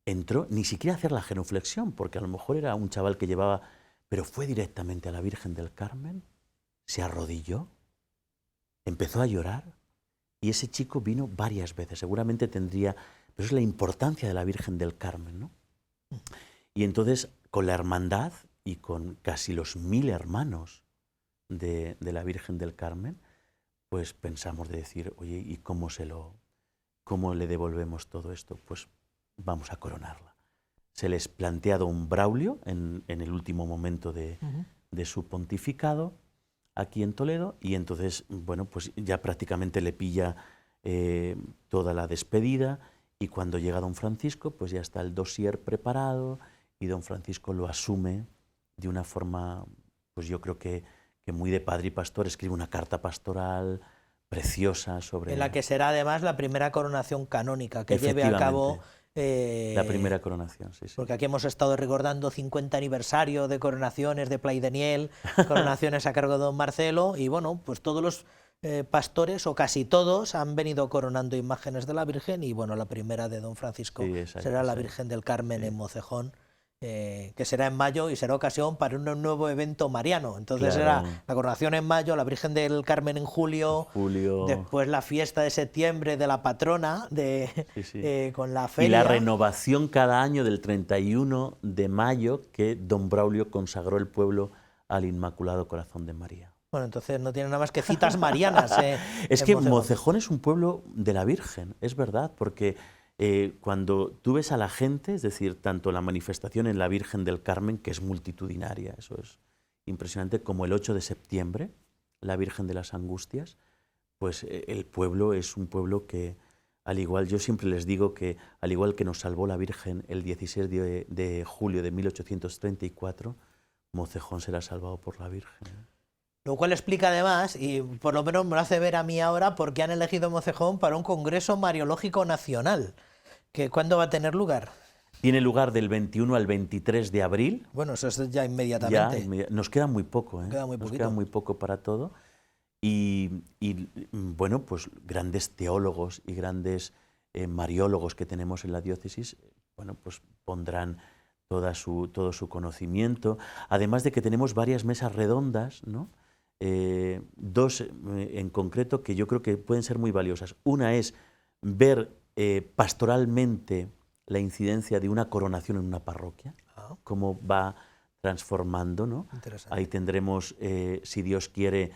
entró ni siquiera a hacer la genuflexión, porque a lo mejor era un chaval que llevaba, pero fue directamente a la Virgen del Carmen, se arrodilló empezó a llorar y ese chico vino varias veces, seguramente tendría, pero es la importancia de la Virgen del Carmen, ¿no? Y entonces con la hermandad y con casi los 1000 hermanos de la Virgen del Carmen, pues pensamos de decir, oye, ¿y cómo le devolvemos todo esto? Pues vamos a coronarla. Se les plantea don Braulio en el último momento de su pontificado aquí en Toledo, y entonces, bueno, pues ya prácticamente le pilla toda la despedida, y cuando llega don Francisco, pues ya está el dossier preparado y don Francisco lo asume de una forma, pues yo creo que muy de padre y pastor, escribe una carta pastoral preciosa sobre... En la que será además la primera coronación canónica que lleve a cabo... la primera coronación, sí, sí. Porque aquí hemos estado recordando 50 aniversario de coronaciones de Plaideniel, coronaciones a cargo de don Marcelo, y bueno, pues todos los pastores, o casi todos, han venido coronando imágenes de la Virgen, y bueno, la primera de don Francisco será la Virgen del Carmen en Mocejón, que será en mayo y será ocasión para un nuevo evento mariano. Entonces será la coronación en mayo, la Virgen del Carmen en julio, después la fiesta de septiembre de la patrona, con la feria. Y la renovación cada año del 31 de mayo que don Braulio consagró el pueblo al Inmaculado Corazón de María. Bueno, entonces no tiene nada más que citas marianas. Es que Mocejón es un pueblo de la Virgen, es verdad, porque cuando tú ves a la gente, es decir, tanto la manifestación en la Virgen del Carmen, que es multitudinaria, eso es impresionante, como el 8 de septiembre, la Virgen de las Angustias, pues el pueblo es un pueblo que, al igual, yo siempre les digo que, al igual que nos salvó la Virgen el 16 de julio de 1834, Mocejón será salvado por la Virgen. Lo cual explica además, y por lo menos me lo hace ver a mí ahora, por qué han elegido Mocejón para un Congreso Mariológico Nacional. ¿Cuándo va a tener lugar? Tiene lugar del 21 al 23 de abril. Bueno, eso es ya inmediatamente. Nos queda muy poco, Nos queda muy poco para todo. Y bueno, pues grandes teólogos y grandes mariólogos que tenemos en la diócesis, bueno, pues pondrán todo su conocimiento. Además de que tenemos varias mesas redondas, ¿no? Dos en concreto que yo creo que pueden ser muy valiosas. Una es ver pastoralmente la incidencia de una coronación en una parroquia, cómo va transformando, ¿no? Ahí tendremos, si Dios quiere,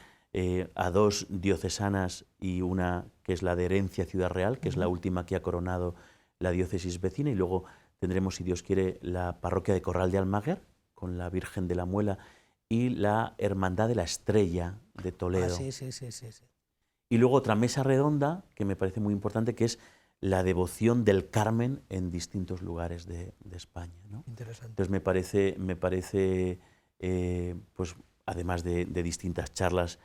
a 2 diocesanas y una que es la de Herencia Ciudad Real, que es la última que ha coronado la diócesis vecina, y luego tendremos, si Dios quiere, la parroquia de Corral de Almaguer, con la Virgen de la Muela, y la Hermandad de la Estrella de Toledo. Sí. Y luego otra mesa redonda, que me parece muy importante, que es la devoción del Carmen en distintos lugares de España, ¿no? Interesante. Entonces me parece pues además de distintas charlas,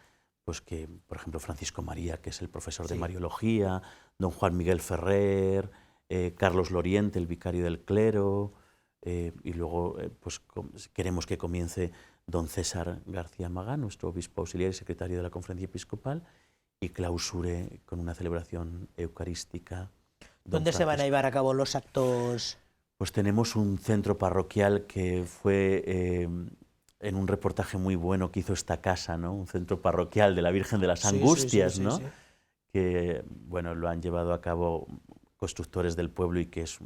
pues que, por ejemplo, Francisco María, que es el profesor de Mariología, don Juan Miguel Ferrer, Carlos Loriente, el vicario del clero, y luego pues queremos que comience don César García Magán, nuestro obispo auxiliar y secretario de la Conferencia Episcopal, y clausure con una celebración eucarística. ¿Dónde se van a llevar a cabo los actos? Pues tenemos un centro parroquial que fue en un reportaje muy bueno que hizo esta casa, ¿no? Un centro parroquial de la Virgen de las Angustias, ¿no? Que, bueno, lo han llevado a cabo constructores del pueblo y que es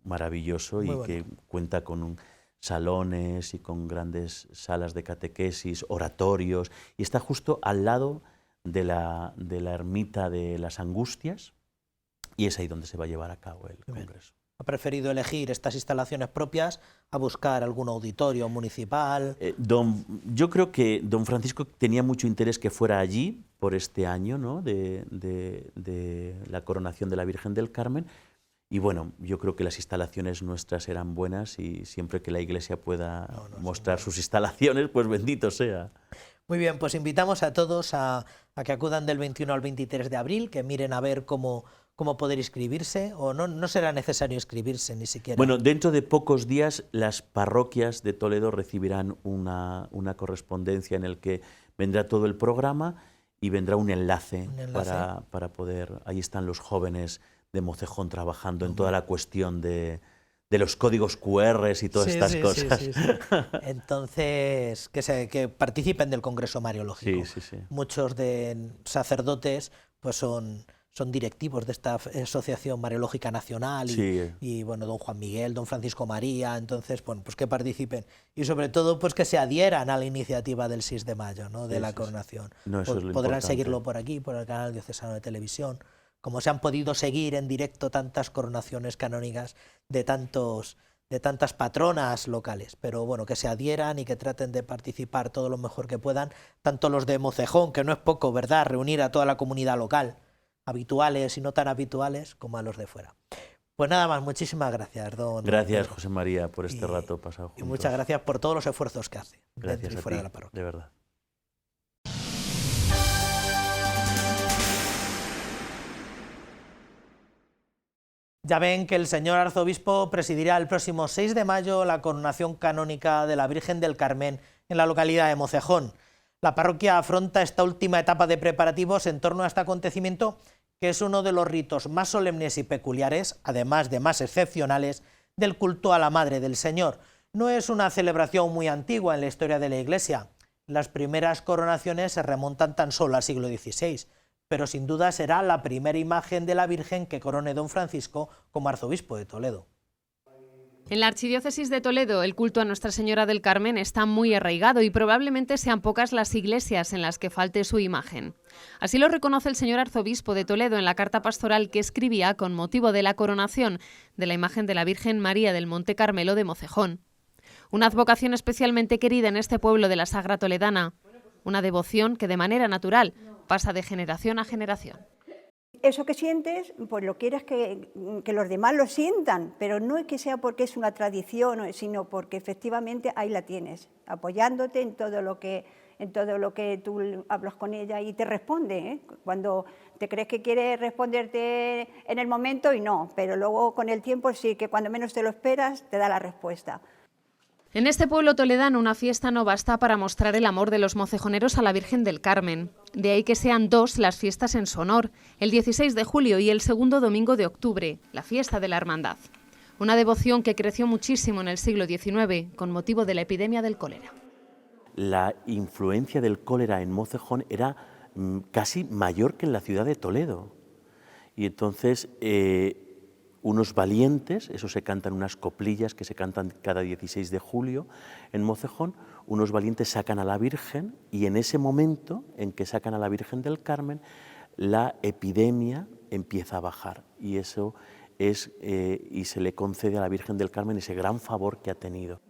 maravilloso y que cuenta con salones y con grandes salas de catequesis, oratorios, y está justo al lado de la ermita de las Angustias, y es ahí donde se va a llevar a cabo el congreso. ¿Ha preferido elegir estas instalaciones propias a buscar algún auditorio municipal? Yo creo que don Francisco tenía mucho interés que fuera allí por este año, ¿no? de la coronación de la Virgen del Carmen, y bueno, yo creo que las instalaciones nuestras eran buenas y siempre que la Iglesia pueda mostrar sus instalaciones, pues bendito sea. Muy bien, pues invitamos a todos a que acudan del 21 al 23 de abril, que miren a ver cómo poder inscribirse, o no será necesario inscribirse ni siquiera. Bueno, dentro de pocos días las parroquias de Toledo recibirán una correspondencia en el que vendrá todo el programa y vendrá un enlace. Para poder... Ahí están los jóvenes de Mocejón trabajando en toda la cuestión de de los códigos QR y todas estas cosas. Sí. Entonces, que participen del Congreso Mariológico. Muchos de sacerdotes pues son directivos de esta Asociación Mariológica Nacional y bueno, don Juan Miguel, don Francisco María, entonces bueno, pues que participen y sobre todo pues que se adhieran a la iniciativa del 6 de mayo, ¿no? De la coronación. No, eso es lo podrán importante. seguirlo por aquí, por el canal diocesano de televisión, como se han podido seguir en directo tantas coronaciones canónicas de tantas patronas locales, pero bueno, que se adhieran y que traten de participar todo lo mejor que puedan, tanto los de Mocejón, que no es poco, ¿verdad?, reunir a toda la comunidad local, habituales y no tan habituales, como a los de fuera. Pues nada más, muchísimas gracias, don Gracias, Pedro. José María, por este rato pasado juntos. Y muchas gracias por todos los esfuerzos que hace Gracias dentro y a fuera ti, de la parroquia. de verdad. Ya ven que el señor arzobispo presidirá el próximo 6 de mayo la coronación canónica de la Virgen del Carmen en la localidad de Mocejón. La parroquia afronta esta última etapa de preparativos en torno a este acontecimiento, que es uno de los ritos más solemnes y peculiares, además de más excepcionales, del culto a la Madre del Señor. No es una celebración muy antigua en la historia de la Iglesia. Las primeras coronaciones se remontan tan solo al siglo XVI, pero sin duda será la primera imagen de la Virgen que corone don Francisco como arzobispo de Toledo. En la Archidiócesis de Toledo, el culto a Nuestra Señora del Carmen está muy arraigado y probablemente sean pocas las iglesias en las que falte su imagen. Así lo reconoce el señor arzobispo de Toledo en la carta pastoral que escribía con motivo de la coronación de la imagen de la Virgen María del Monte Carmelo de Mocejón. Una advocación especialmente querida en este pueblo de la Sagra Toledana, una devoción que de manera natural pasa de generación a generación. Eso que sientes, pues lo quieres que los demás lo sientan, pero no es que sea porque es una tradición, sino porque efectivamente ahí la tienes, apoyándote en todo lo que tú hablas con ella y te responde, ¿eh? Cuando te crees que quiere responderte en el momento y no, pero luego con el tiempo sí, que cuando menos te lo esperas te da la respuesta. En este pueblo toledano una fiesta no basta para mostrar el amor de los mocejoneros a la Virgen del Carmen. De ahí que sean dos las fiestas en su honor, el 16 de julio y el segundo domingo de octubre, la fiesta de la Hermandad. Una devoción que creció muchísimo en el siglo XIX con motivo de la epidemia del cólera. La influencia del cólera en Mocejón era casi mayor que en la ciudad de Toledo. Y entonces unos valientes, eso se cantan unas coplillas que se cantan cada 16 de julio en Mocejón, unos valientes sacan a la Virgen y en ese momento en que sacan a la Virgen del Carmen, la epidemia empieza a bajar y eso es y se le concede a la Virgen del Carmen ese gran favor que ha tenido.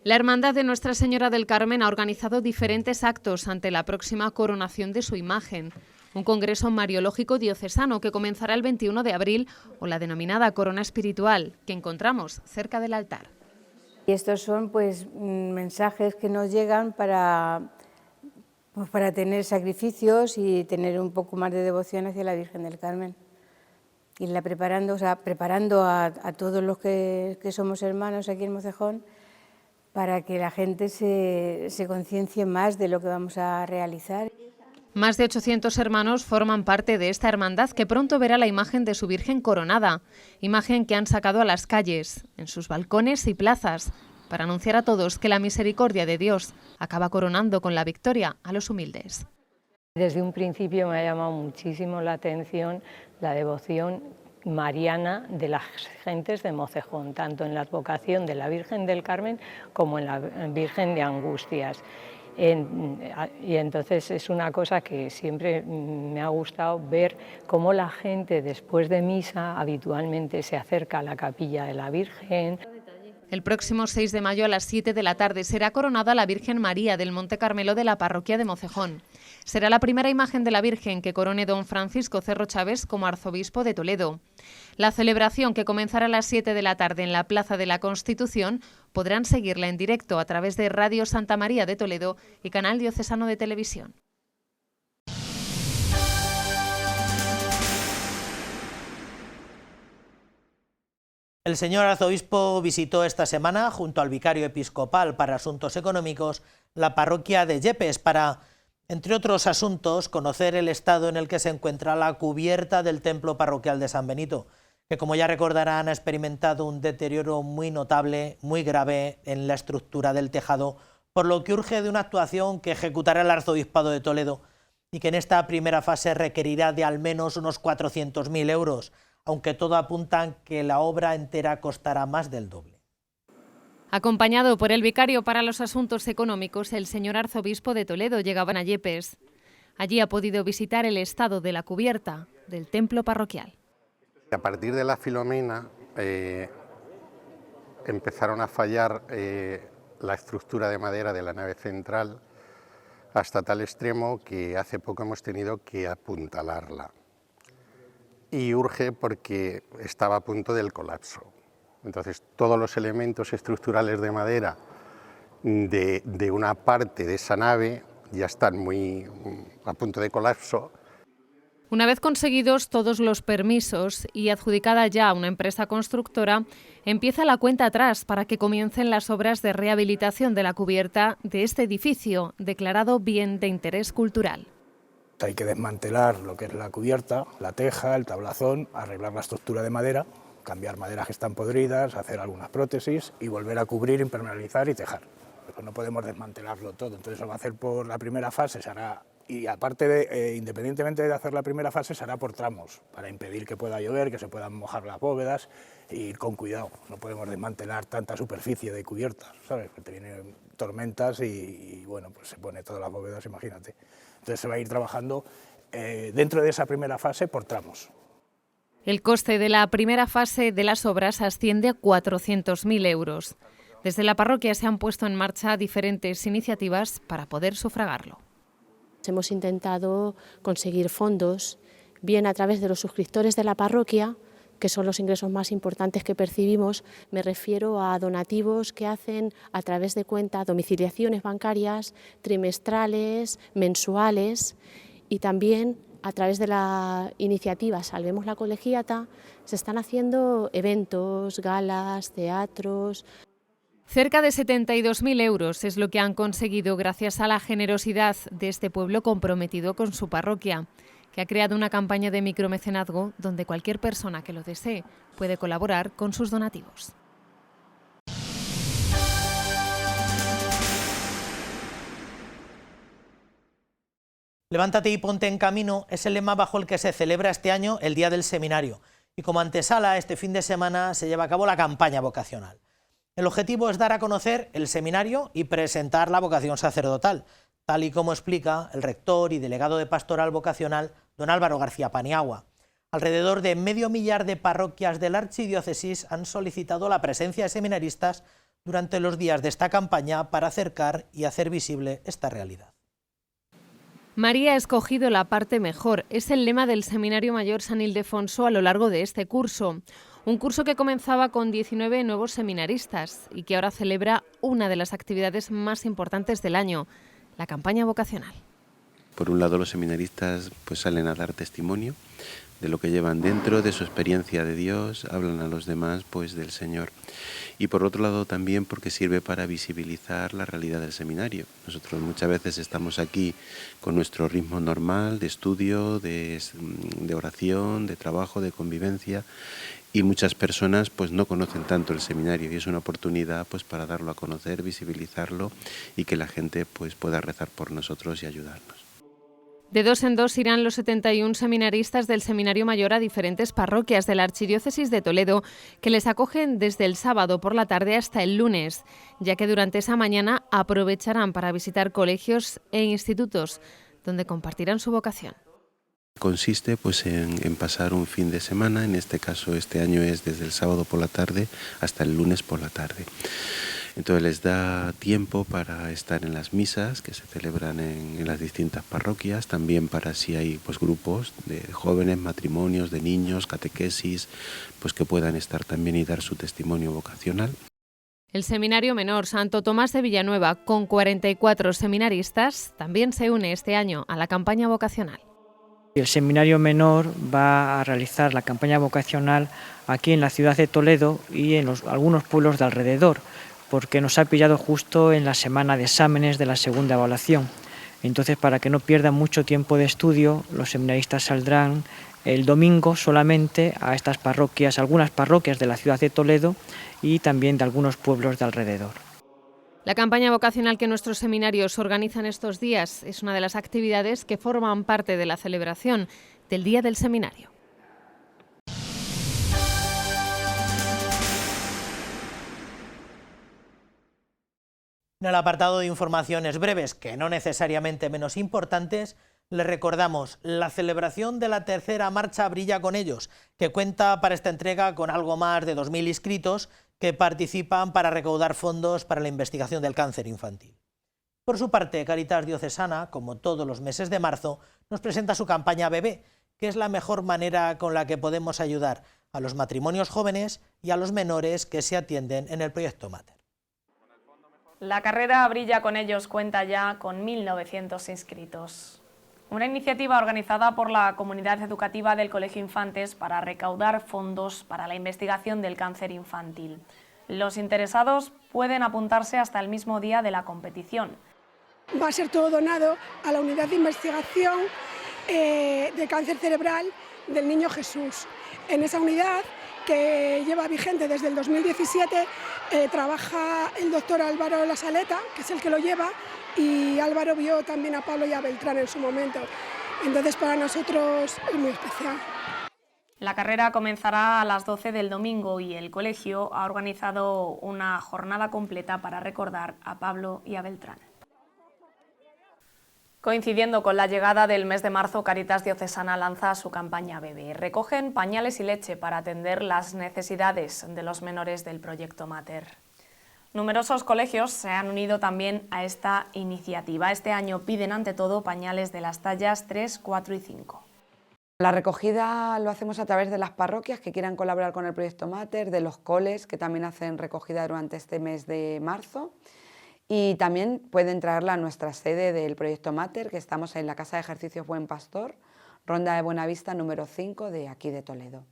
La Hermandad de Nuestra Señora del Carmen ha organizado diferentes actos ante la próxima coronación de su imagen. Un congreso mariológico diocesano que comenzará el 21 de abril o la denominada corona espiritual que encontramos cerca del altar. Y estos son pues mensajes que nos llegan para tener sacrificios y tener un poco más de devoción hacia la Virgen del Carmen. Irla preparando, preparando a todos los que somos hermanos aquí en Mocejón para que la gente se conciencie más de lo que vamos a realizar. Más de 800 hermanos forman parte de esta hermandad que pronto verá la imagen de su Virgen coronada, imagen que han sacado a las calles, en sus balcones y plazas, para anunciar a todos que la misericordia de Dios acaba coronando con la victoria a los humildes. Desde un principio me ha llamado muchísimo la atención la devoción mariana de las gentes de Mocejón, tanto en la advocación de la Virgen del Carmen como en la Virgen de Angustias. Y entonces es una cosa que siempre me ha gustado ver cómo la gente después de misa habitualmente se acerca a la capilla de la Virgen. El próximo 6 de mayo a las 7 de la tarde será coronada la Virgen María del Monte Carmelo de la parroquia de Mocejón. Será la primera imagen de la Virgen que corone don Francisco Cerro Chávez como arzobispo de Toledo. La celebración, que comenzará a las 7 de la tarde en la Plaza de la Constitución, podrán seguirla en directo a través de Radio Santa María de Toledo y Canal Diocesano de Televisión. El señor arzobispo visitó esta semana, junto al vicario episcopal para asuntos económicos, la parroquia de Yepes para, entre otros asuntos, conocer el estado en el que se encuentra la cubierta del templo parroquial de San Benito, que, como ya recordarán, ha experimentado un deterioro muy notable, muy grave en la estructura del tejado, por lo que urge de una actuación que ejecutará el Arzobispado de Toledo y que en esta primera fase requerirá de al menos unos 400.000 euros, aunque todo apunta a que la obra entera costará más del doble. Acompañado por el vicario para los asuntos económicos, el señor arzobispo de Toledo llegaban a Yepes. Allí ha podido visitar el estado de la cubierta del templo parroquial. A partir de la Filomena empezaron a fallar la estructura de madera de la nave central hasta tal extremo que hace poco hemos tenido que apuntalarla. Y urge porque estaba a punto del colapso. Entonces todos los elementos estructurales de madera de una parte de esa nave ya están muy a punto de colapso. Una vez conseguidos todos los permisos y adjudicada ya a una empresa constructora, empieza la cuenta atrás para que comiencen las obras de rehabilitación de la cubierta de este edificio, declarado bien de interés cultural. Hay que desmantelar lo que es la cubierta, la teja, el tablazón, arreglar la estructura de madera, cambiar maderas que están podridas, hacer algunas prótesis y volver a cubrir, impermeabilizar y tejar. Pues no podemos desmantelarlo todo, entonces eso va a hacer por la primera fase, se hará. Y aparte, independientemente de hacer la primera fase, se hará por tramos, para impedir que pueda llover, que se puedan mojar las bóvedas y ir con cuidado. No podemos desmantelar tanta superficie de cubiertas, ¿sabes? Que te vienen tormentas y bueno, pues se pone todas las bóvedas, imagínate. Entonces se va a ir trabajando dentro de esa primera fase por tramos. El coste de la primera fase de las obras asciende a 400.000 euros. Desde la parroquia se han puesto en marcha diferentes iniciativas para poder sufragarlo. Hemos intentado conseguir fondos, bien a través de los suscriptores de la parroquia, que son los ingresos más importantes que percibimos. Me refiero a donativos que hacen a través de cuenta, domiciliaciones bancarias, trimestrales, mensuales, y también a través de la iniciativa Salvemos la Colegiata se están haciendo eventos, galas, teatros. Cerca de 72.000 euros es lo que han conseguido gracias a la generosidad de este pueblo comprometido con su parroquia, que ha creado una campaña de micromecenazgo donde cualquier persona que lo desee puede colaborar con sus donativos. Levántate y ponte en camino es el lema bajo el que se celebra este año el Día del Seminario. Y como antesala, este fin de semana se lleva a cabo la campaña vocacional. El objetivo es dar a conocer el seminario y presentar la vocación sacerdotal, tal y como explica el rector y delegado de Pastoral Vocacional, don Álvaro García Paniagua. Alrededor de 500.000 de parroquias de la archidiócesis han solicitado la presencia de seminaristas durante los días de esta campaña para acercar y hacer visible esta realidad. María ha escogido la parte mejor. Es el lema del Seminario Mayor San Ildefonso a lo largo de este curso. Un curso que comenzaba con 19 nuevos seminaristas y que ahora celebra una de las actividades más importantes del año, la campaña vocacional. Por un lado, los seminaristas pues salen a dar testimonio de lo que llevan dentro, de su experiencia de Dios, hablan a los demás pues del Señor. Y por otro lado también porque sirve para visibilizar la realidad del seminario. Nosotros muchas veces estamos aquí con nuestro ritmo normal de estudio, de oración, de trabajo, de convivencia, y muchas personas pues no conocen tanto el seminario y es una oportunidad pues para darlo a conocer, visibilizarlo y que la gente pues pueda rezar por nosotros y ayudarnos. De 2 en 2 irán los 71 seminaristas del Seminario Mayor a diferentes parroquias de la Archidiócesis de Toledo, que les acogen desde el sábado por la tarde hasta el lunes, ya que durante esa mañana aprovecharán para visitar colegios e institutos, donde compartirán su vocación. Consiste pues en pasar un fin de semana, en este caso este año es desde el sábado por la tarde hasta el lunes por la tarde. Entonces les da tiempo para estar en las misas que se celebran en las distintas parroquias, también para si hay pues grupos de jóvenes, matrimonios, de niños, catequesis, pues que puedan estar también y dar su testimonio vocacional. El Seminario Menor Santo Tomás de Villanueva, con 44 seminaristas, también se une este año a la campaña vocacional. El Seminario Menor va a realizar la campaña vocacional aquí en la ciudad de Toledo y en algunos pueblos de alrededor, porque nos ha pillado justo en la semana de exámenes de la segunda evaluación. Entonces, para que no pierdan mucho tiempo de estudio, los seminaristas saldrán el domingo solamente a estas parroquias, algunas parroquias de la ciudad de Toledo y también de algunos pueblos de alrededor. La campaña vocacional que nuestros seminarios organizan estos días es una de las actividades que forman parte de la celebración del Día del Seminario. En el apartado de informaciones breves, que no necesariamente menos importantes, les recordamos la celebración de la tercera marcha Brilla con ellos, que cuenta para esta entrega con algo más de 2.000 inscritos que participan para recaudar fondos para la investigación del cáncer infantil. Por su parte, Cáritas Diocesana, como todos los meses de marzo, nos presenta su campaña Bebé, que es la mejor manera con la que podemos ayudar a los matrimonios jóvenes y a los menores que se atienden en el proyecto Mater. La carrera Brilla con ellos cuenta ya con 1.900 inscritos. Una iniciativa organizada por la comunidad educativa del Colegio Infantes para recaudar fondos para la investigación del cáncer infantil. Los interesados pueden apuntarse hasta el mismo día de la competición. Va a ser todo donado a la unidad de investigación de cáncer cerebral del Niño Jesús. En esa unidad, que lleva vigente desde el 2017, trabaja el doctor Álvaro La Saleta, que es el que lo lleva, y Álvaro vio también a Pablo y a Beltrán en su momento. Entonces para nosotros es muy especial. La carrera comenzará a las 12 del domingo y el colegio ha organizado una jornada completa para recordar a Pablo y a Beltrán. Coincidiendo con la llegada del mes de marzo, Cáritas Diocesana lanza su campaña Bebé. Recogen pañales y leche para atender las necesidades de los menores del proyecto Mater. Numerosos colegios se han unido también a esta iniciativa. Este año piden ante todo pañales de las tallas 3, 4 y 5. La recogida lo hacemos a través de las parroquias que quieran colaborar con el proyecto Mater, de los coles que también hacen recogida durante este mes de marzo, y también pueden traerla a nuestra sede del proyecto Mater, que estamos en la Casa de Ejercicios Buen Pastor, Ronda de Buenavista número 5 de aquí de Toledo.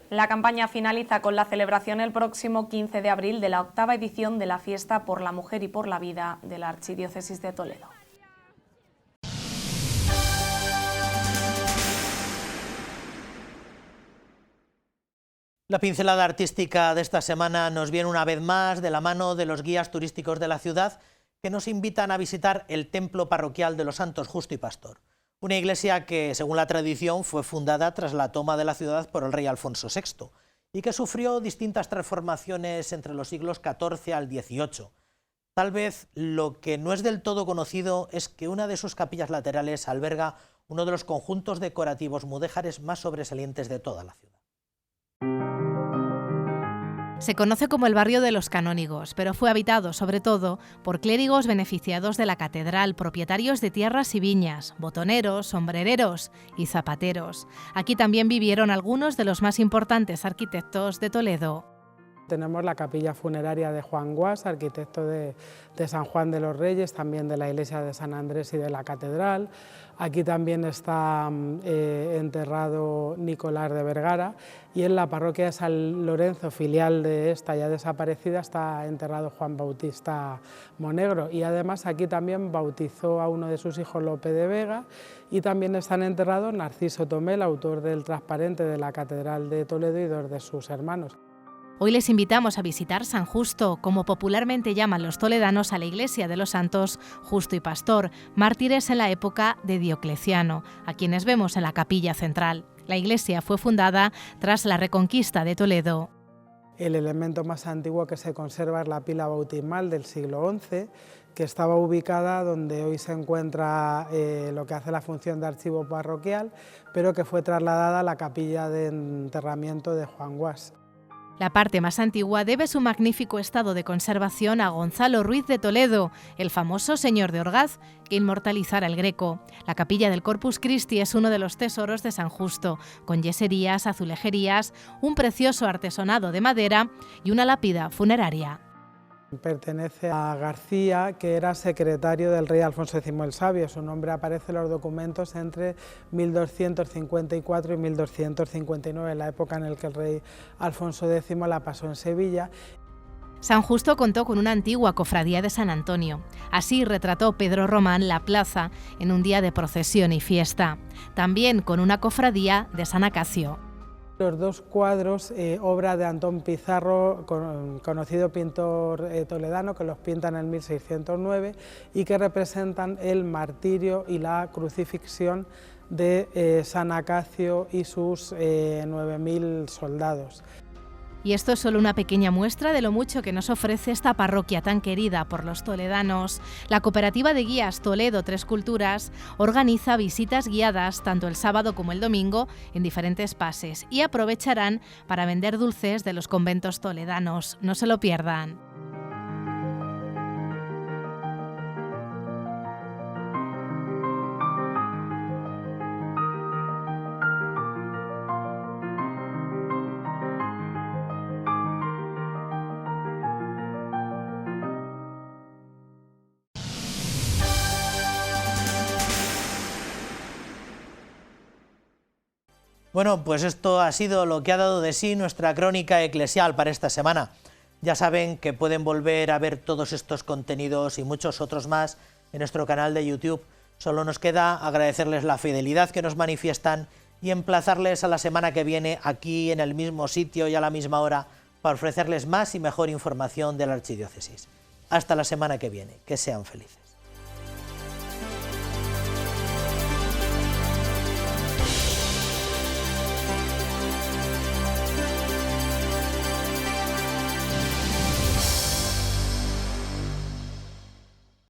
La campaña finaliza con la celebración el próximo 15 de abril de la 8ª edición de la Fiesta por la Mujer y por la Vida de la Archidiócesis de Toledo. La pincelada artística de esta semana nos viene una vez más de la mano de los guías turísticos de la ciudad, que nos invitan a visitar el templo parroquial de los Santos Justo y Pastor, una iglesia que, según la tradición, fue fundada tras la toma de la ciudad por el rey Alfonso VI y que sufrió distintas transformaciones entre los siglos XIV al XVIII. Tal vez lo que no es del todo conocido es que una de sus capillas laterales alberga uno de los conjuntos decorativos mudéjares más sobresalientes de toda la ciudad. Se conoce como el barrio de los canónigos, pero fue habitado sobre todo por clérigos beneficiados de la catedral, propietarios de tierras y viñas, botoneros, sombrereros y zapateros. Aquí también vivieron algunos de los más importantes arquitectos de Toledo. Tenemos la capilla funeraria de Juan Guas, arquitecto de San Juan de los Reyes, también de la iglesia de San Andrés y de la catedral. Aquí también está enterrado Nicolás de Vergara, y en la parroquia de San Lorenzo, filial de esta ya desaparecida, está enterrado Juan Bautista Monegro, y además aquí también bautizó a uno de sus hijos, Lope de Vega, y también están enterrados Narciso Tomé, el autor del transparente de la catedral de Toledo, y dos de sus hermanos. Hoy les invitamos a visitar San Justo, como popularmente llaman los toledanos a la iglesia de los santos Justo y Pastor, mártires en la época de Diocleciano, a quienes vemos en la capilla central. La iglesia fue fundada tras la Reconquista de Toledo. El elemento más antiguo que se conserva es la pila bautismal del siglo XI, que estaba ubicada donde hoy se encuentra lo que hace la función de archivo parroquial, pero que fue trasladada a la capilla de enterramiento de Juan Guas. La parte más antigua debe su magnífico estado de conservación a Gonzalo Ruiz de Toledo, el famoso señor de Orgaz, que inmortalizara el Greco. La capilla del Corpus Christi es uno de los tesoros de San Justo, con yeserías, azulejerías, un precioso artesonado de madera y una lápida funeraria. Pertenece a García, que era secretario del rey Alfonso X el Sabio. Su nombre aparece en los documentos entre 1254 y 1259, la época en la que el rey Alfonso X la pasó en Sevilla. San Justo contó con una antigua cofradía de San Antonio. Así retrató Pedro Román la plaza en un día de procesión y fiesta. También con una cofradía de San Acacio. Los dos cuadros, obra de Antón Pizarro, conocido pintor toledano, que los pinta en el 1609 y que representan el martirio y la crucifixión de San Acacio y sus 9.000 soldados. Y esto es solo una pequeña muestra de lo mucho que nos ofrece esta parroquia tan querida por los toledanos. La cooperativa de guías Toledo Tres Culturas organiza visitas guiadas tanto el sábado como el domingo en diferentes pases y aprovecharán para vender dulces de los conventos toledanos. No se lo pierdan. Bueno, pues esto ha sido lo que ha dado de sí nuestra crónica eclesial para esta semana. Ya saben que pueden volver a ver todos estos contenidos y muchos otros más en nuestro canal de YouTube. Solo nos queda agradecerles la fidelidad que nos manifiestan y emplazarles a la semana que viene aquí en el mismo sitio y a la misma hora para ofrecerles más y mejor información de la Archidiócesis. Hasta la semana que viene. Que sean felices.